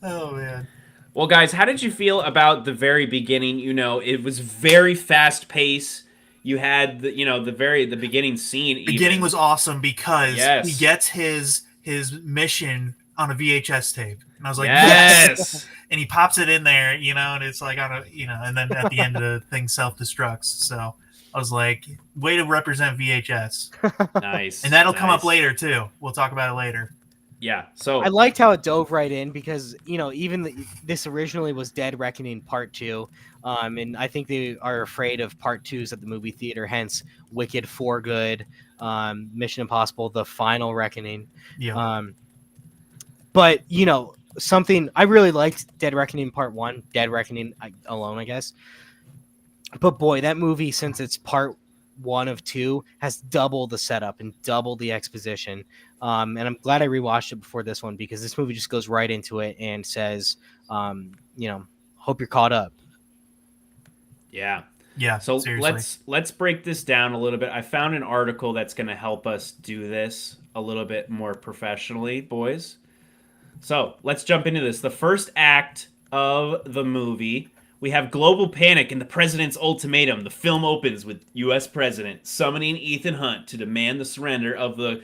S2: Oh man.
S5: Well, guys, how did you feel about the very beginning? It was very fast paced. You had the beginning scene.
S2: Beginning
S5: even.
S2: was awesome because
S5: Yes.
S2: he gets his mission on a VHS tape, and I was like,
S5: yes.
S2: and he pops it in there, and it's like on a, and then at the end of the thing self destructs. So I was like, way to represent VHS,
S5: Nice.
S2: and that'll come up
S5: Nice.
S2: later too. We'll talk about it later.
S5: Yeah. So
S4: I liked how it dove right in because even this originally was Dead Reckoning Part 2, and I think they are afraid of Part 2s at the movie theater. Hence, Wicked, For Good, Mission Impossible: The Final Reckoning.
S2: Yeah.
S4: But something I really liked Dead Reckoning Part 1, Dead Reckoning alone, I guess. But boy, that movie, since it's Part 1 of 2, has double the setup and double the exposition. And I'm glad I rewatched it before this one because this movie just goes right into it and says, hope you're caught up.
S5: yeah.
S2: Yeah.
S5: So
S2: seriously.
S5: let's break this down a little bit. I found an article that's going to help us do this a little bit more professionally, boys. So let's jump into this. The first act of the movie, we have global panic and the president's ultimatum. The film opens with U.S. president summoning Ethan Hunt to demand the surrender of the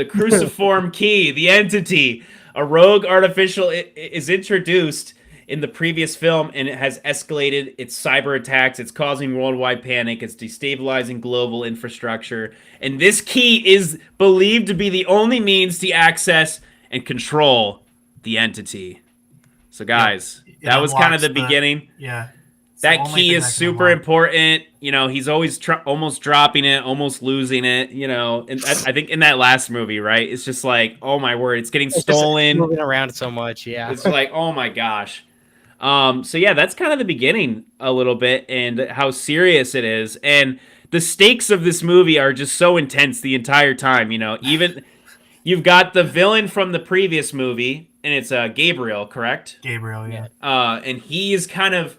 S5: cruciform key, the entity. A rogue artificial is introduced in the previous film, and it has escalated its cyber attacks. It's causing worldwide panic. It's destabilizing global infrastructure. And this key is believed to be the only means to access and control the entity. So, guys,
S2: It
S5: that was kind of the
S2: unlocks
S5: beginning.
S2: Yeah. It's the
S5: That
S2: only
S5: key
S2: thing
S5: is
S2: that can
S5: super
S2: unlock.
S5: important. He's always almost dropping it, almost losing it. And I think in that last movie, right? It's just like, oh my word, it's getting
S4: It's just
S5: stolen.
S4: moving around so much. Yeah.
S5: It's like, oh my gosh. So yeah, that's kind of the beginning a little bit and how serious it is. And the stakes of this movie are just so intense the entire time. Even you've got the villain from the previous movie, and it's Gabriel, correct?
S2: Gabriel, yeah.
S5: And he is kind of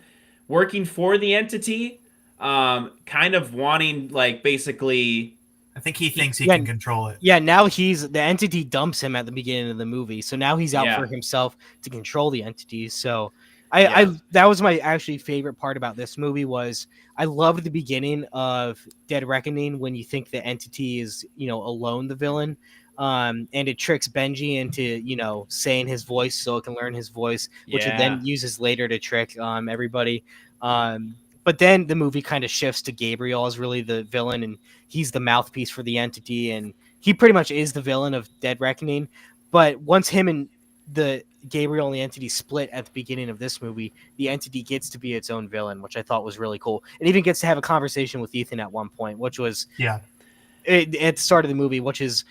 S5: working for the entity, kind of wanting, like, basically.
S2: I think he thinks he
S4: Yeah.
S2: can control it.
S4: Yeah, now the entity dumps him at the beginning of the movie, so now he's out
S5: Yeah.
S4: for himself to control the entity. So, I that was my actually favorite part about this movie was I loved the beginning of Dead Reckoning when you think the entity is, alone the villain. And it tricks Benji into, saying his voice so it can learn his voice, which it then uses later to trick everybody. But then the movie kind of shifts to Gabriel as really the villain, and he's the mouthpiece for the entity, and he pretty much is the villain of Dead Reckoning. But once him and the Gabriel and the entity split at the beginning of this movie, the entity gets to be its own villain, which I thought was really cool. It even gets to have a conversation with Ethan at one point, which was at the start of the movie, which is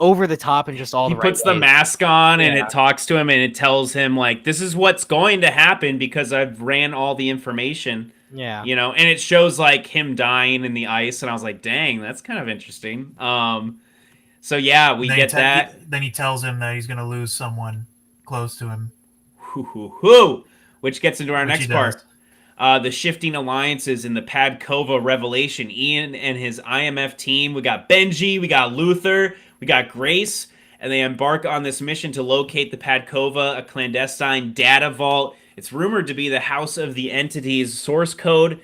S4: over the top and just all
S5: he
S4: the right
S5: puts the
S4: ways.
S5: mask on and it talks to him and it tells him like, this is what's going to happen because I've ran all the information.
S4: Yeah.
S5: And it shows like him dying in the ice, and I was like, dang, that's kind of interesting. So yeah, we get that.
S2: Then he tells him that he's gonna lose someone close to him.
S5: Which gets into our next part. The shifting alliances in the Padkova revelation. Ian and his IMF team. We got Benji, we got Luther, we got Grace, and they embark on this mission to locate the Padkova, a clandestine data vault. It's rumored to be the house of the entity's source code,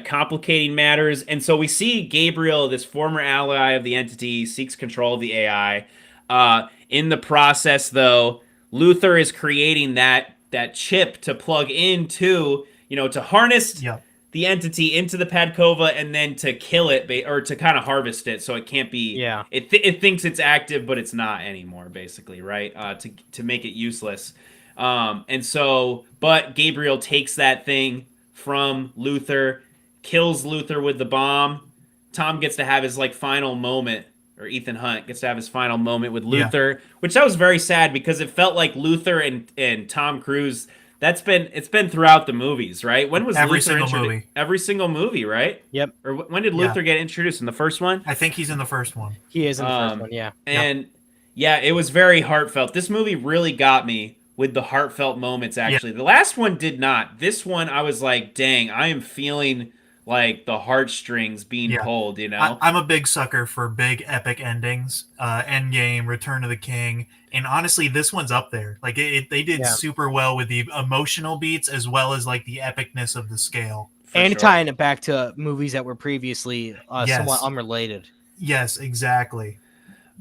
S5: complicating matters. And so we see Gabriel, this former ally of the entity, seeks control of the AI. In the process, though, Luther is creating that chip to plug into, to harness the entity into the Padkova and then to kill it, or to kind of harvest it so it can't be...
S4: Yeah.
S5: It thinks it's active, but it's not anymore, basically, right? To make it useless. But Gabriel takes that thing from Luther, kills Luther with the bomb. Tom gets to have his final moment, or Ethan Hunt gets to have his final moment with Luther, which that was very sad because it felt like Luther and Tom Cruise. It's been throughout the movies, right? When was
S2: every
S5: Luther
S2: single
S5: introduced?
S2: movie?
S5: Every single movie, right?
S4: Yep.
S5: Or when did Luther get introduced? In the first one?
S2: I think he's in the first one.
S4: He is in the first one, yeah.
S5: And it was very heartfelt. This movie really got me with the heartfelt moments, actually. The last one did not. This one, I was like, dang, I am feeling like the heartstrings being pulled,
S2: I'm a big sucker for big epic endings. Endgame, Return of the King. And honestly, this one's up there. Like they did super well with the emotional beats as well as like the epicness of the scale.
S4: And tying it back to movies that were previously somewhat unrelated.
S2: Yes, exactly.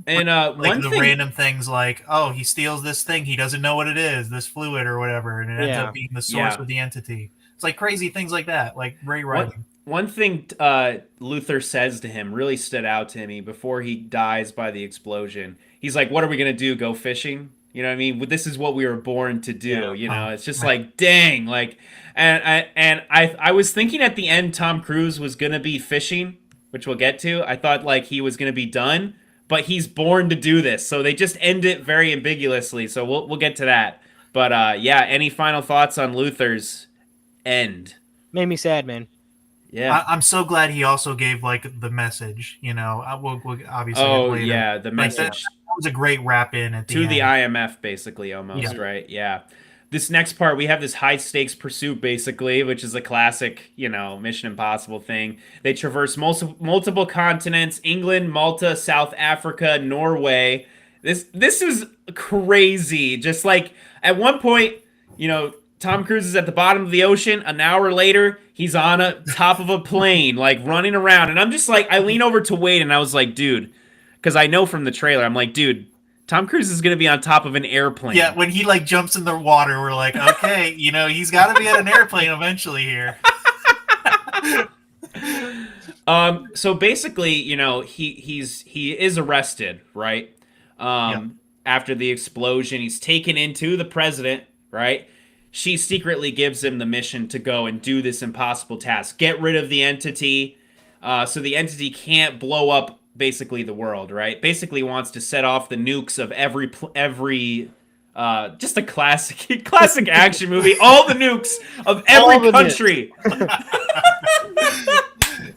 S5: And
S2: random things like, oh, he steals this thing, he doesn't know what it is, this fluid or whatever, and it ends up being the source of the entity. It's like crazy things like that, like great writing.
S5: One thing Luther says to him really stood out to me before he dies by the explosion. He's like, what are we going to do? Go fishing? You know what I mean? This is what we were born to do. It's just like, dang. Like, and I was thinking at the end Tom Cruise was going to be fishing, which we'll get to. I thought like he was going to be done, but he's born to do this. So they just end it very ambiguously. So we'll get to that. But any final thoughts on Luther's end?
S4: Made me sad, man.
S2: Yeah, I'm so glad he also gave like the message. We'll obviously.
S5: Oh yeah, the message.
S2: That was a great wrap in at
S5: the IMF, basically, almost right. Yeah. This next part, we have this high stakes pursuit, basically, which is a classic, Mission Impossible thing. They traverse multiple continents: England, Malta, South Africa, Norway. This is crazy. Just like at one point, Tom Cruise is at the bottom of the ocean. An hour later, he's on top of a plane, like running around. And I'm just like, I lean over to Wade and I was like, dude, because I know from the trailer, I'm like, dude, Tom Cruise is going to be on top of an airplane.
S2: Yeah, when he like jumps in the water, we're like, okay, he's got to be at an airplane eventually here.
S5: So basically, he is arrested, right? After the explosion, he's taken into the president, right? She secretly gives him the mission to go and do this impossible task. Get rid of the entity so the entity can't blow up basically the world, right? Basically wants to set off the nukes of every just a classic action movie. All the nukes of every country.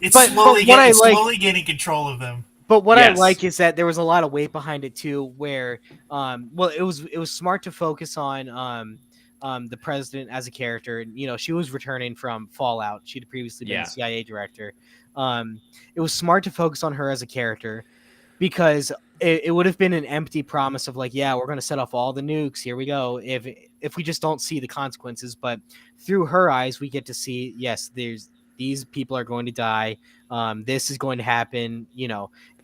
S2: It's slowly getting control of them.
S4: But what I like is that there was a lot of weight behind it too, where it was smart to focus on the president as a character. And she was returning from Fallout. She'd previously been a CIA director. It was smart to focus on her as a character because it would have been an empty promise of like, yeah, we're going to set off all the nukes. Here we go. If if we just don't see the consequences. But through her eyes, we get to see, yes, these people are going to die. This is going to happen,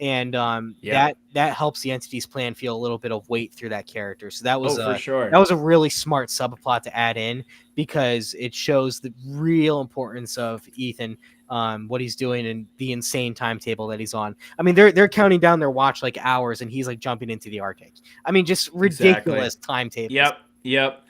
S4: and that helps the entity's plan feel a little bit of weight through that character. So that was
S5: for sure.
S4: That was a really smart subplot to add in, because it shows the real importance of Ethan, what he's doing, and the insane timetable that he's on. I mean, they're counting down their watch like hours, and he's like jumping into the Arctic. I mean, just ridiculous timetables.
S5: Yep.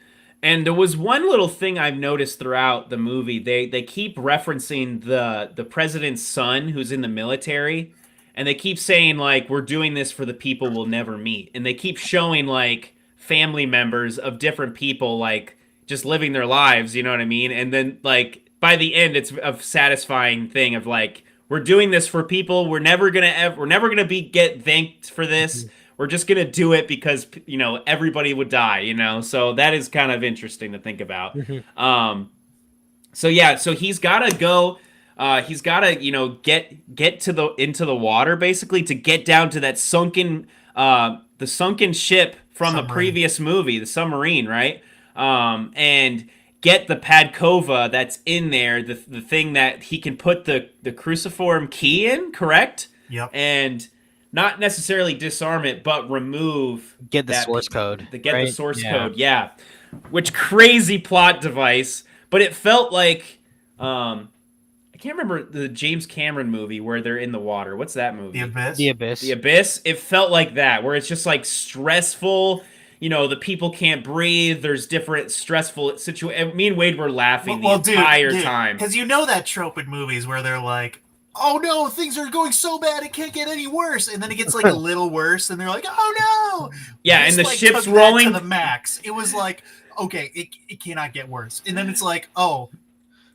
S5: And there was one little thing I've noticed throughout the movie. They keep referencing the president's son who's in the military, and they keep saying, like, we're doing this for the people we'll never meet. And they keep showing, like, family members of different people, like, just living their lives, you know what I mean? And then, like, by the end, it's a satisfying thing of, like, we're doing this for people we're never gonna get thanked for this. We're just going to do it because, everybody would die, So that is kind of interesting to think about. So he's got to go. He's got to, get into the water, basically, to get down to that sunken ship from the previous movie, the submarine, right? And get the Padkova that's in there, the thing that he can put the cruciform key in, correct?
S2: Yep.
S5: And not necessarily disarm it, but
S4: get the source code.
S5: The source code, yeah. Which crazy plot device, but it felt like I can't remember the James Cameron movie where they're in the water. What's that movie?
S2: The Abyss.
S5: The Abyss. It felt like that, where it's just like stressful. The people can't breathe. There's different stressful situations. Me and Wade were laughing the entire time.
S2: Because that trope in movies where they're like, oh no, things are going so bad it can't get any worse, and then it gets like a little worse, and they're like, oh no,
S5: yeah, and the ship's rolling
S2: to the max. It was like, okay, it cannot get worse, and then it's like, oh,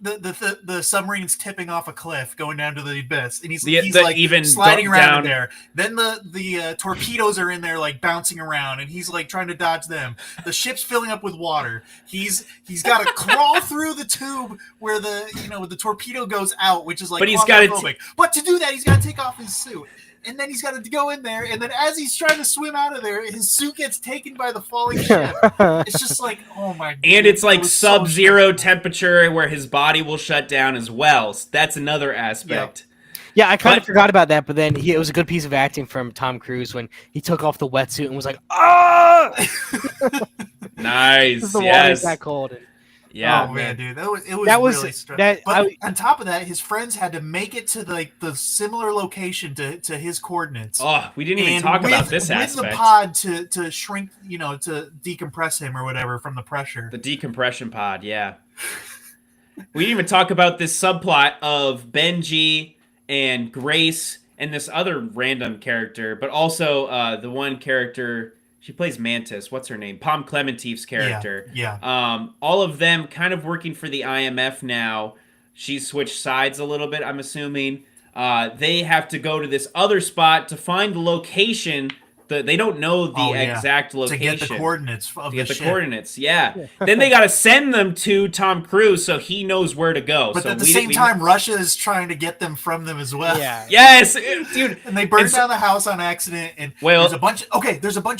S2: the submarine's tipping off a cliff going down to the abyss, and he's like even sliding around in there. Then the torpedoes are in there like bouncing around, and he's like trying to dodge them. The ship's filling up with water. He's got to crawl through the tube where the torpedo goes out, which is like, but but to do that he's got to take off his suit. And then he's got to go in there, and then as he's trying to swim out of there, his suit gets taken by the falling ship. It's just like, oh my god.
S5: And it's like sub-zero temperature where his body will shut down as well. So that's another aspect.
S4: Yeah, I kind of forgot about that, but then it was a good piece of acting from Tom Cruise when he took off the wetsuit and was like, ah!
S5: Nice,
S4: the water's that cold.
S5: Yeah,
S2: oh man, dude, it was really stressful. But on top of that, his friends had to make it to the similar location to his coordinates.
S5: Oh, we didn't even talk about this aspect.
S2: With the pod to shrink, to decompress him or whatever from the pressure.
S5: The decompression pod, yeah. We didn't even talk about this subplot of Benji and Grace and this other random character, but also the one character. She plays Mantis. What's her name? Pom Clementief's character.
S2: Yeah.
S5: All of them kind of working for the IMF now. She's switched sides a little bit, I'm assuming. They have to go to this other spot to find the location. They don't know the exact location.
S2: To get the coordinates of the ship.
S5: Coordinates, yeah. Then they got to send them to Tom Cruise so he knows where to go.
S2: But at the same time, Russia is trying to get them from them as well.
S4: Yeah.
S5: Yes, dude.
S2: And they burned down the house on accident. And there's a bunch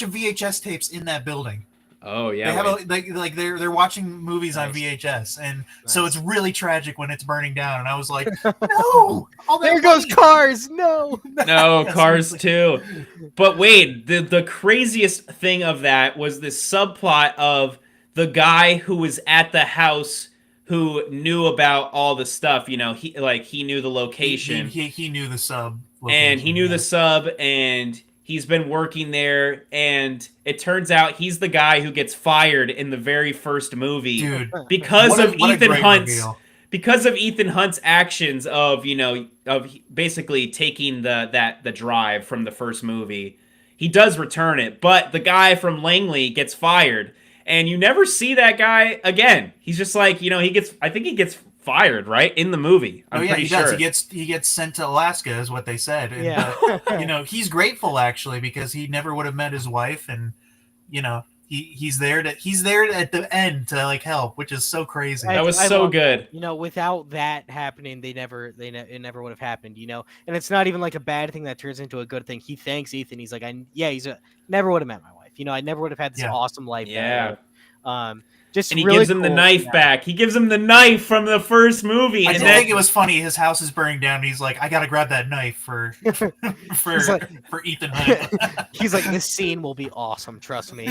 S2: of VHS tapes in that building.
S5: Oh yeah,
S2: they have they're watching movies on VHS, and so it's really tragic when it's burning down. And I was like, no,
S4: there goes Cars. No,
S5: Cars too. But Wade, the craziest thing of that was this subplot of the guy who was at the house who knew about all the stuff. He knew the location.
S2: He knew the sub,
S5: and he knew the sub, and he's been working there, and it turns out he's the guy who gets fired in the very first movie.
S2: Dude,
S5: because of Ethan Hunt's actions of basically taking the drive from the first movie. He does return it, but the guy from Langley gets fired, and you never see that guy again. He's just like, he gets fired, right, in the movie. I'm pretty sure.
S2: He gets sent to Alaska, is what they said. And, he's grateful actually because he never would have met his wife, and he's there at the end to help, which is so crazy.
S5: That was so good.
S4: Without that happening, it never would have happened. And it's not even like a bad thing that turns into a good thing. He thanks Ethan. He's like, never would have met my wife. I never would have had this awesome life.
S5: Yeah.
S4: Just
S5: And he
S4: really
S5: gives him the
S4: cool.
S5: knife back. He gives him the knife from the first movie.
S2: I
S5: and
S2: did
S5: then,
S2: think it was funny. His house is burning down. And he's like, I gotta grab that knife for
S4: He's like-
S2: for Ethan Hunt.
S4: He's like, this scene will be awesome. Trust me.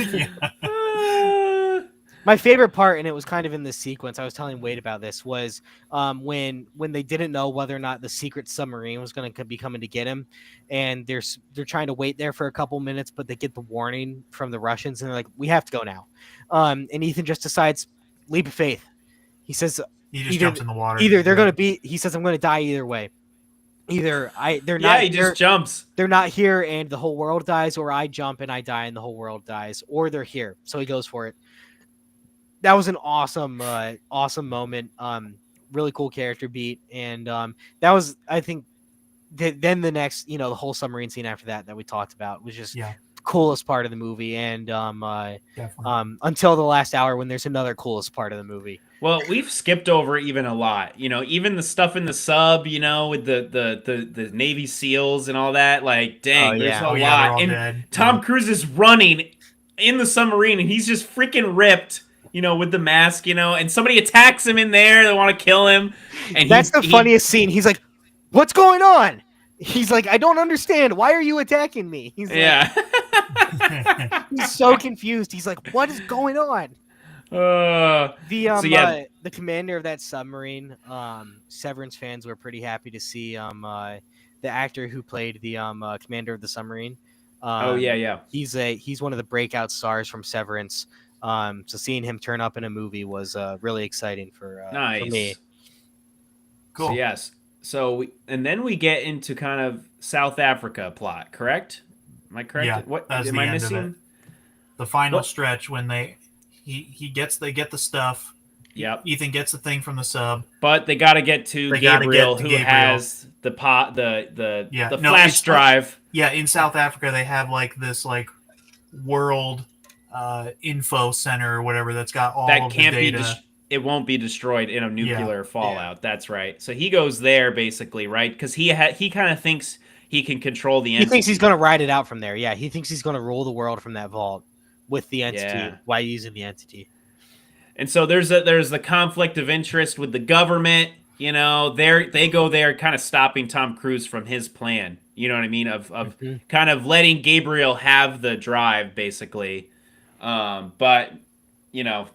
S5: Uh,
S4: My favorite part, and it was kind of in this sequence, I was telling Wade about this, was when they didn't know whether or not the secret submarine was going to be coming to get him, and they're trying to wait there for a couple minutes, but they get the warning from the Russians, and they're like, we have to go now. And Ethan just decides, leap of faith. He says,
S2: He just jumps in the water.
S4: either they're going to be, he says, I'm going to die either way. Either they're not,
S5: he just jumps.
S4: they're not here and the whole world dies, or I jump and I die and the whole world dies, or they're here. So he goes for it. That was an awesome moment. Really cool character beat, and that was, I think, then the next, the whole submarine scene after that we talked about was just the coolest part of the movie, and until the last hour when there's another coolest part of the movie.
S5: Well, we've skipped over even a lot. Even the stuff in the sub, with the Navy SEALs and all that. Like, dang, there's a lot. And
S2: dead.
S5: Tom Cruise is running in the submarine, and he's just freaking ripped. With the mask, and somebody attacks him in there. They want to kill him. And
S4: that's the funniest scene. He's like, what's going on? He's like, I don't understand. Why are you attacking me? He's like, he's so confused. He's like, what is going on? The commander of that submarine, Severance fans were pretty happy to see the actor who played the commander of the submarine. He's one of the breakout stars from Severance. So seeing him turn up in a movie was really exciting for me.
S2: Cool.
S5: So, yes. And then we get into kind of South Africa plot, correct? Am I correct?
S2: Yeah,
S5: What
S2: that's
S5: am
S2: the
S5: I
S2: end
S5: missing?
S2: of it. The final stretch when they get the stuff.
S5: Yep.
S2: Ethan gets the thing from the sub.
S5: But they got to get to Gabriel, who has the flash drive.
S2: In South Africa they have like this world info center or whatever that's got all
S5: that
S2: of
S5: can't
S2: the data.
S5: it won't be destroyed in a nuclear fallout. That's right. So he goes there basically, right? Because he kind of thinks he can control the entity.
S4: He thinks he's going to ride it out from there. Yeah, he thinks he's going to rule the world from that vault with the entity while using the entity.
S5: And so there's the conflict of interest with the government. They go there kind of stopping Tom Cruise from his plan. You know what I mean? Of kind of letting Gabriel have the drive basically. But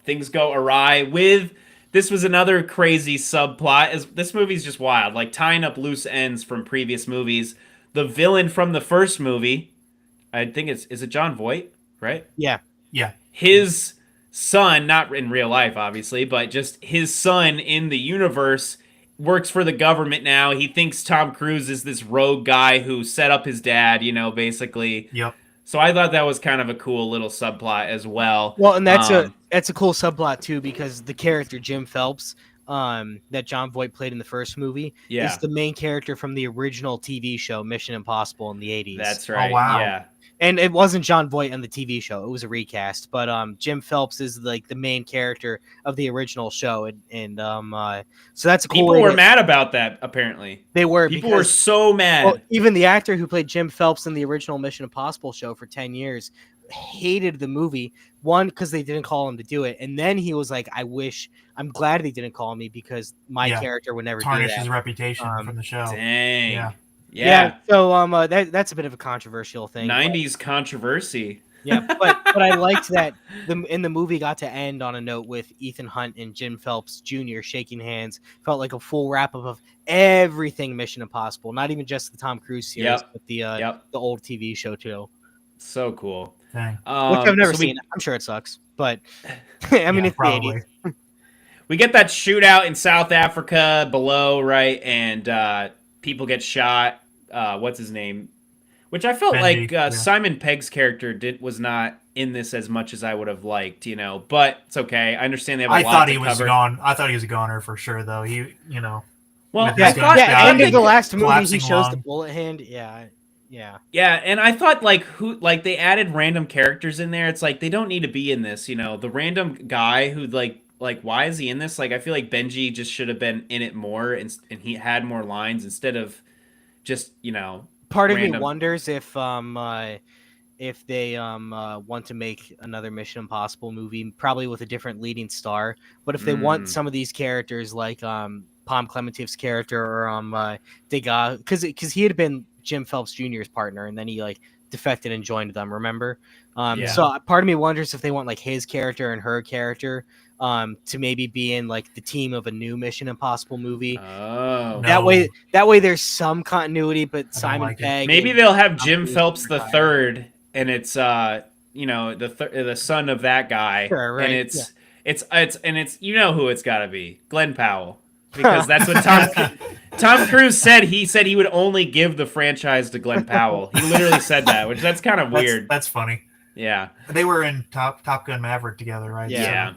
S5: things go awry with this. Was another crazy subplot. This movie's just wild, like tying up loose ends from previous movies. The villain from the first movie, I think is it John Voight, right?
S4: Yeah.
S5: His son, not in real life obviously, but just his son in the universe, works for the government now. He thinks Tom Cruise is this rogue guy who set up his dad, basically.
S2: Yep.
S5: So I thought that was kind of a cool little subplot as well.
S4: Well, and that's a cool subplot too, because the character Jim Phelps, that John Voight played in the first movie, is the main character from the original TV show Mission Impossible in the 80s.
S5: That's right.
S2: Oh, wow.
S5: Yeah.
S4: And it wasn't John Voight on the TV show; it was a recast. But Jim Phelps is like the main character of the original show, and so that's a cool.
S5: People were mad about that. Apparently,
S4: they were.
S5: People were so mad.
S4: Well, even the actor who played Jim Phelps in the original Mission Impossible show for 10 years hated the movie. One, because they didn't call him to do it, and then he was like, I'm glad they didn't call me because my character would never
S2: tarnish
S4: do that.
S2: his reputation from the show.
S5: Dang.
S4: Yeah. So that's a bit of a controversial thing.
S5: 90s controversy.
S4: Yeah, but I liked that the movie got to end on a note with Ethan Hunt and Jim Phelps Jr. shaking hands. Felt like a full wrap up of everything Mission Impossible, not even just the Tom Cruise series, but the old TV show too.
S5: So cool.
S2: Dang.
S4: Which I've never seen. I'm sure it sucks, but I mean, it's
S2: probably.
S4: the 80s.
S5: We get that shootout in South Africa below, right? And people get shot. What's his name? Which I felt
S2: Benji,
S5: Simon Pegg's character was not in this as much as I would have liked, but it's okay. I understand they have a lot to cover.
S2: I thought he was a goner for sure, though.
S5: Well,
S2: with
S4: Yeah,
S2: his gunshot
S4: end of the last movie, he
S2: collapsing
S4: shows the
S2: lung.
S4: bullet hand. Yeah.
S5: Yeah, and I thought they added random characters in there. It's like they don't need to be in this, the random guy who like why is he in this? Like I feel like Benji just should have been in it more and he had more lines instead of just,
S4: Part of
S5: random.
S4: me wonders if if they want to make another Mission Impossible movie, probably with a different leading star. But if they want some of these characters, like Palm Clementieff's character, or Degas, because he had been Jim Phelps Jr.'s partner, and then he like defected and joined them. Remember? So part of me wonders if they want like his character and her character to maybe be in like the team of a new Mission Impossible movie.
S5: Oh,
S4: that way there's some continuity, but Simon Pegg.
S5: Maybe they'll have Jim Phelps the third, and it's the son of that guy,
S4: sure, right?
S5: And it's you know who it's got to be, Glenn Powell, because that's what Tom Cruise said. He said he would only give the franchise to Glenn Powell. He literally said that, which that's kind of weird.
S2: That's funny.
S5: Yeah,
S2: they were in Top Gun Maverick together, right?
S5: Yeah.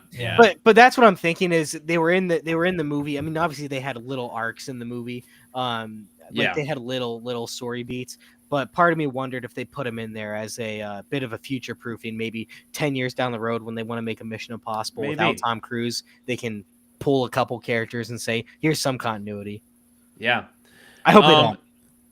S4: But that's what I'm thinking is they were in the movie. I mean, obviously they had little arcs in the movie. They had little story beats. But part of me wondered if they put him in there as a bit of a future proofing, maybe 10 years down the road when they want to make a Mission Impossible without Tom Cruise, they can pull a couple characters and say, here's some continuity.
S5: Yeah.
S4: I hope they don't.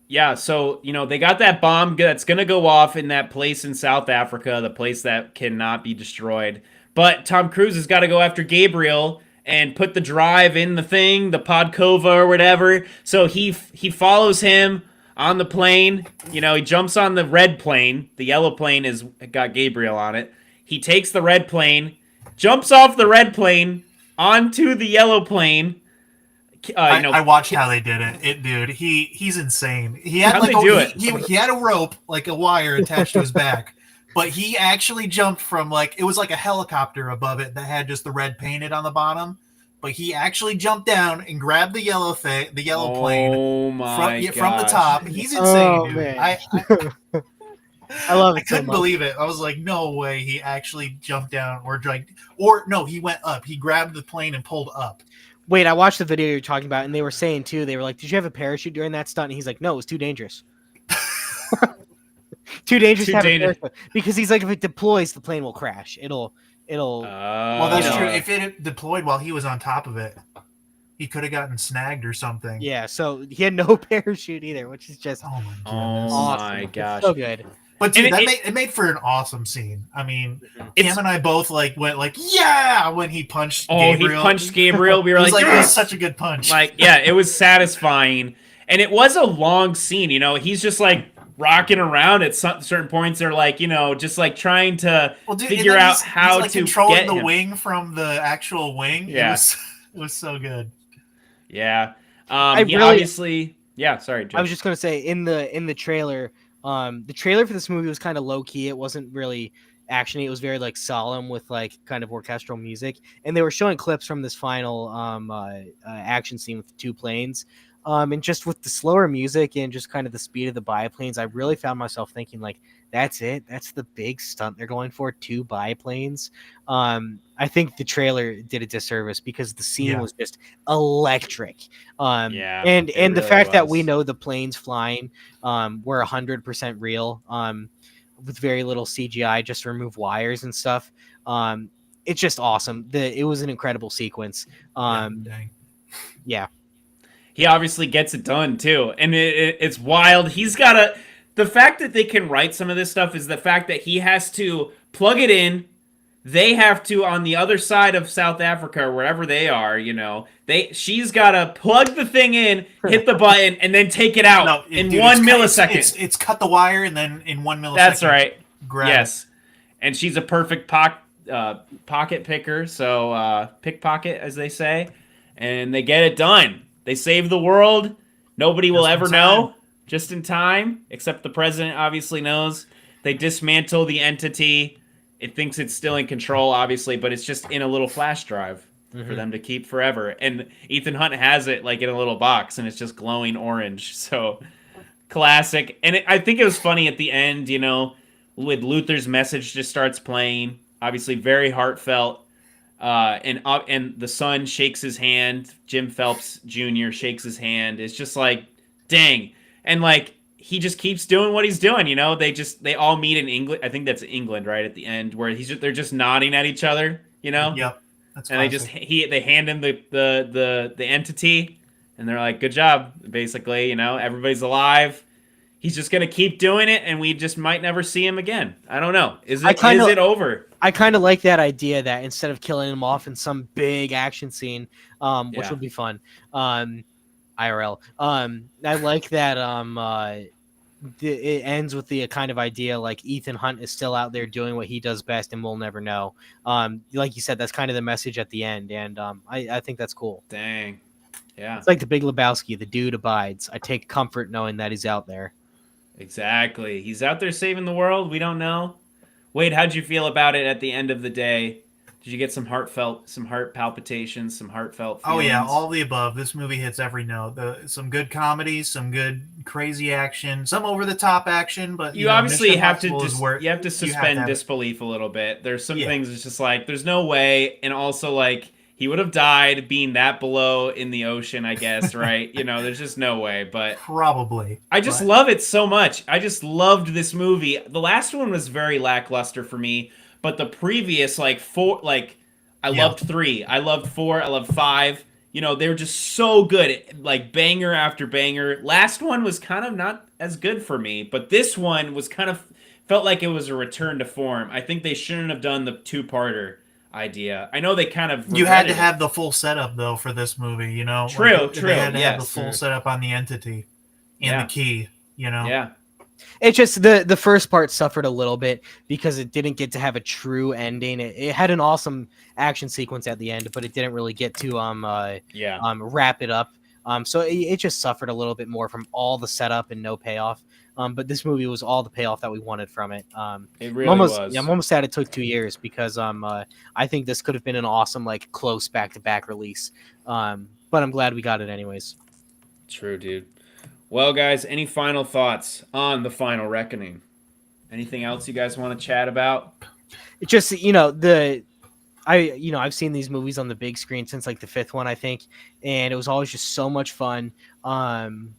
S5: Yeah, so, they got that bomb that's going to go off in that place in South Africa, the place that cannot be destroyed. But Tom Cruise has got to go after Gabriel and put the drive in the thing, the Podkova or whatever. So he follows him on the plane. He jumps on the red plane. The yellow plane has got Gabriel on it. He takes the red plane, jumps off the red plane onto the yellow plane.
S2: I watched how they did it. Dude, he's insane. He had he had a rope, like a wire attached to his back, but he actually jumped from it was like a helicopter above it that had just the red painted on the bottom. But he actually jumped down and grabbed the yellow plane from the top. He's insane, dude.
S4: Man. I love it.
S2: I couldn't believe it. I was like, no way he actually jumped down no, he went up. He grabbed the plane and pulled up.
S4: Wait, I watched the video you're talking about, and they were saying too. They were like, "Did you have a parachute during that stunt?" And he's like, "No, it was too dangerous. Too dangerous to have a parachute." Because he's like, if it deploys, the plane will crash. It'll.
S2: Well, that's true. If it deployed while he was on top of it, he could have gotten snagged or something.
S4: Yeah. So he had no parachute either, which is just
S5: oh my gosh,
S4: so good.
S2: But dude, it made for an awesome scene. I mean, Cam and I both went yeah when he punched Gabriel.
S5: He punched Gabriel. We were like,
S2: it was such a good punch.
S5: It was satisfying, and it was a long scene. He's just rocking around at certain points. They're just trying to figure out how to
S2: controlling
S5: get
S2: the
S5: him.
S2: Wing from the actual wing.
S5: Yeah,
S2: it was so good.
S5: Yeah,
S4: Sorry,
S5: Jim.
S4: I was just gonna say in the trailer. The trailer for this movie was kind of low key. It wasn't really actiony. It was very solemn with kind of orchestral music, and they were showing clips from this final action scene with the two planes. And just with the slower music and just kind of the speed of the biplanes, I really found myself thinking that's it. That's the big stunt they're going for, 2 biplanes. I think the trailer did a disservice because the scene was just electric. And the fact that we know the planes flying were 100% real with very little CGI, just to remove wires and stuff. It's just awesome. It was an incredible sequence. Yeah.
S5: He obviously gets it done too, and it's wild. The fact that they can write some of this stuff is the fact that he has to plug it in. They have to, on the other side of South Africa or wherever they are, she's got to plug the thing in, hit the button, and then take it out in 1 millisecond.
S2: It's cut the wire and then in 1 millisecond.
S5: That's right.
S2: Yes,
S5: and she's a perfect pocket picker, so pickpocket as they say, and they get it done. They save the world. Nobody will ever know. Just in time, except the president obviously knows. They dismantle the entity. It thinks it's still in control, obviously, but it's just in a little flash drive for them to keep forever. And Ethan Hunt has it in a little box, and it's just glowing orange. So classic. And I think it was funny at the end, with Luther's message just starts playing. Obviously, very heartfelt. And the son shakes his hand. Jim Phelps Jr. shakes his hand. It's just dang. And he just keeps doing what he's doing. They all meet in England. I think that's England, right at the end, where they're just nodding at each other.
S2: Yep. That's
S5: and they hand him the entity, and they're like, "Good job," basically. Everybody's alive. he's just gonna keep doing it, and we just might never see him again. I don't know. Is
S4: I kinda-
S5: it over?
S4: I kind of like that idea that instead of killing him off in some big action scene, which
S5: Yeah.
S4: would be fun, IRL. I like that. It ends with the kind of idea like Ethan Hunt is still out there doing what he does best, and we'll never know. Like you said, that's kind of the message at the end, and I think that's cool.
S5: Dang. Yeah.
S4: It's like the Big Lebowski. The dude abides. I take comfort knowing that he's out there.
S5: Exactly. He's out there saving the world. We don't know. Wade, how'd you feel about it at the end of the day? Did you get some heart palpitations, some heartfelt feelings?
S2: Oh yeah, all the above. This movie hits every note. Some good comedy, some good crazy action, some over the top action. But
S5: you obviously
S2: Mission
S5: have to
S2: Impossible is where
S5: you have to suspend
S2: have it.
S5: disbelief a little bit. There's some
S2: Yeah.
S5: things it's just like there's no way, and also like he would have died being that below in the ocean, I guess, right? There's just no way. But
S2: Probably.
S5: I just
S2: but-
S5: love it so much. I just loved this movie. The last one was very lackluster for me, but the previous I loved 3, I loved 4, I loved 5. They were just so good, like banger after banger. Last one was kind of not as good for me, but this one was kind of felt like it was a return to form. I think they shouldn't have done the 2-parter idea. I know they kind of
S2: You had to
S5: regretted
S2: have the full setup though for this movie.
S5: True,
S2: They had to have the
S5: yes.
S2: full setup on the entity and
S5: Yeah.
S2: the key.
S5: Yeah.
S4: It's just the first part suffered a little bit because it didn't get to have a true ending. It had an awesome action sequence at the end, but it didn't really get to wrap it up. So it just suffered a little bit more from all the setup and no payoff. But this movie was all the payoff that we wanted from it.
S5: It really was.
S4: Yeah, I'm almost sad it took 2 years because I think this could have been an awesome close back-to-back release. But I'm glad we got it anyways.
S5: True, dude. Well, guys, any final thoughts on The Final Reckoning? Anything else you guys want to chat about?
S4: It's just I've seen these movies on the big screen since the 5th one, I think, and it was always just so much fun. And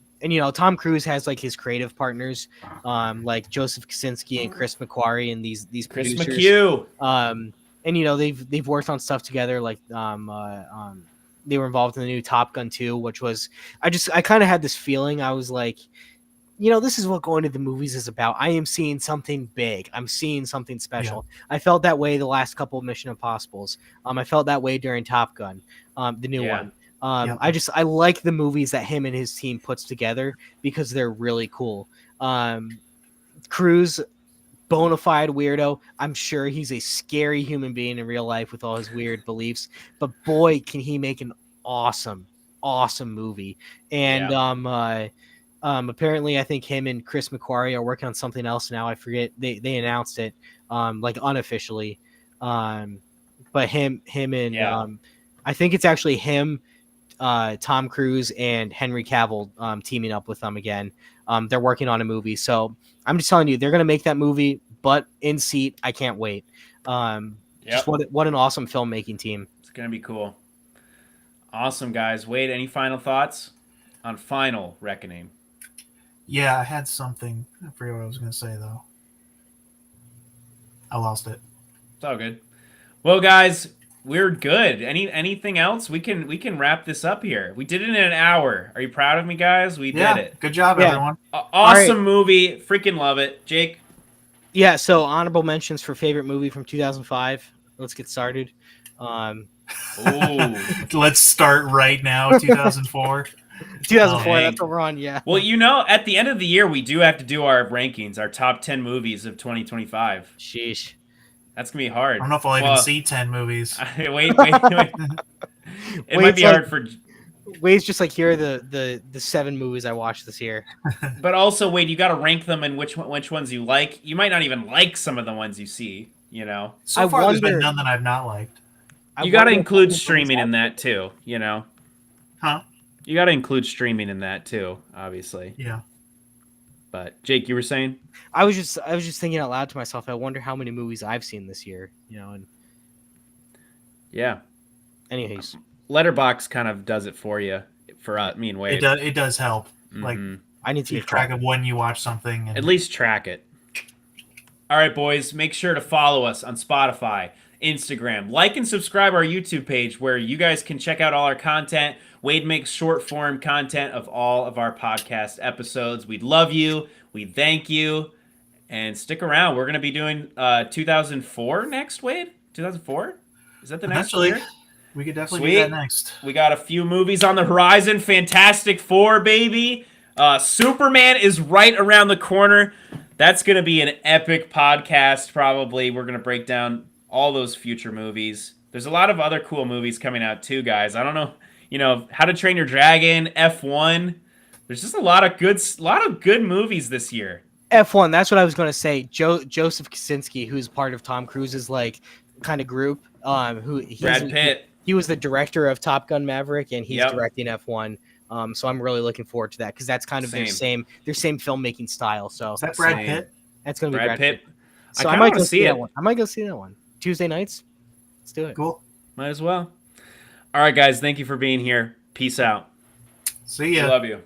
S4: Tom Cruise has his creative partners, like Joseph Kosinski and Chris McQuarrie, and these
S5: Chris
S4: producers.
S5: McHugh.
S4: And they've worked on stuff together, they were involved in the new Top Gun 2, which was I kind of had this feeling. I was like, this is what going to the movies is about. I am seeing something big. I'm seeing something special. Yeah. I felt that way the last couple of Mission Impossibles. I felt that way during Top Gun, the new one. I like the movies that him and his team puts together because they're really cool. Cruise, bona fide weirdo. I'm sure he's a scary human being in real life with all his weird beliefs, but boy, can he make an awesome movie. And apparently I think him and Chris McQuarrie are working on something else now. I forget, they announced it unofficially. But him and I think it's actually him, Tom Cruise and Henry Cavill teaming up with them again. They're working on a movie, so I'm just telling you, they're gonna make that movie. But in seat, I can't wait. Just what an awesome filmmaking team.
S5: It's gonna be cool. Awesome, guys. Wade, any final thoughts on Final Reckoning?
S2: Yeah, I had something. I forget what I was gonna say though. I lost it.
S5: It's all good. Well, guys, we're good. Anything else? We can wrap this up here. We did it in an hour. Are you proud of me, guys? We did it.
S2: Good job, everyone.
S5: Awesome movie. Freaking love it. Jake?
S4: Yeah, so honorable mentions for favorite movie from 2005. Let's get started.
S2: Let's start right now, 2004.
S4: 2004, that's what we're on, yeah.
S5: Well, at the end of the year, we do have to do our rankings, our top 10 movies of 2025.
S4: Sheesh.
S5: That's going to be hard.
S2: I don't know if I'll even see 10 movies.
S5: Wait. It might be hard for...
S4: Wade's just here are the 7 movies I watched this year.
S5: But also, Wade, you got to rank them and which ones you like. You might not even like some of the ones you see,
S2: So far, there's been none that I've not liked.
S5: You got to include streaming in that too,
S2: Huh?
S5: You got to include streaming in that too, obviously.
S2: Yeah.
S5: But Jake, you were saying?
S4: I was just thinking out loud to myself. I wonder how many movies I've seen this year, and
S5: yeah.
S4: Anyways,
S5: Letterboxd kind of does it for you, for me and Wade.
S2: It does help.
S5: Mm-hmm.
S4: I need to
S2: keep track of when you watch something.
S5: At least track it. All right, boys, make sure to follow us on Spotify, Instagram, like and subscribe our YouTube page where you guys can check out all our content. Wade makes short form content of all of our podcast episodes. We'd love you. We thank you. And stick around. We're going to be doing 2004 next, Wade? 2004? Is that the next year?
S2: We could definitely do that next.
S5: We got a few movies on the horizon. Fantastic Four, baby. Superman is right around the corner. That's going to be an epic podcast, probably. We're going to break down all those future movies. There's a lot of other cool movies coming out, too, guys. I don't know, How to Train Your Dragon, F1. There's just a lot of good movies this year.
S4: F1, that's what I was going to say. Joseph Kosinski, who's part of Tom Cruise's kind of group,
S5: Brad Pitt.
S4: He was the director of Top Gun Maverick, and he's directing F1. So I'm really looking forward to that because that's kind of their same filmmaking style. So
S2: is that Brad Pitt?
S4: That's going to be
S5: Brad Pitt.
S4: So I might go see that one. I might go see that one Tuesday nights. Let's do it.
S2: Cool.
S5: Might as well. All right, guys. Thank you for being here. Peace out.
S2: See ya.
S5: I love you.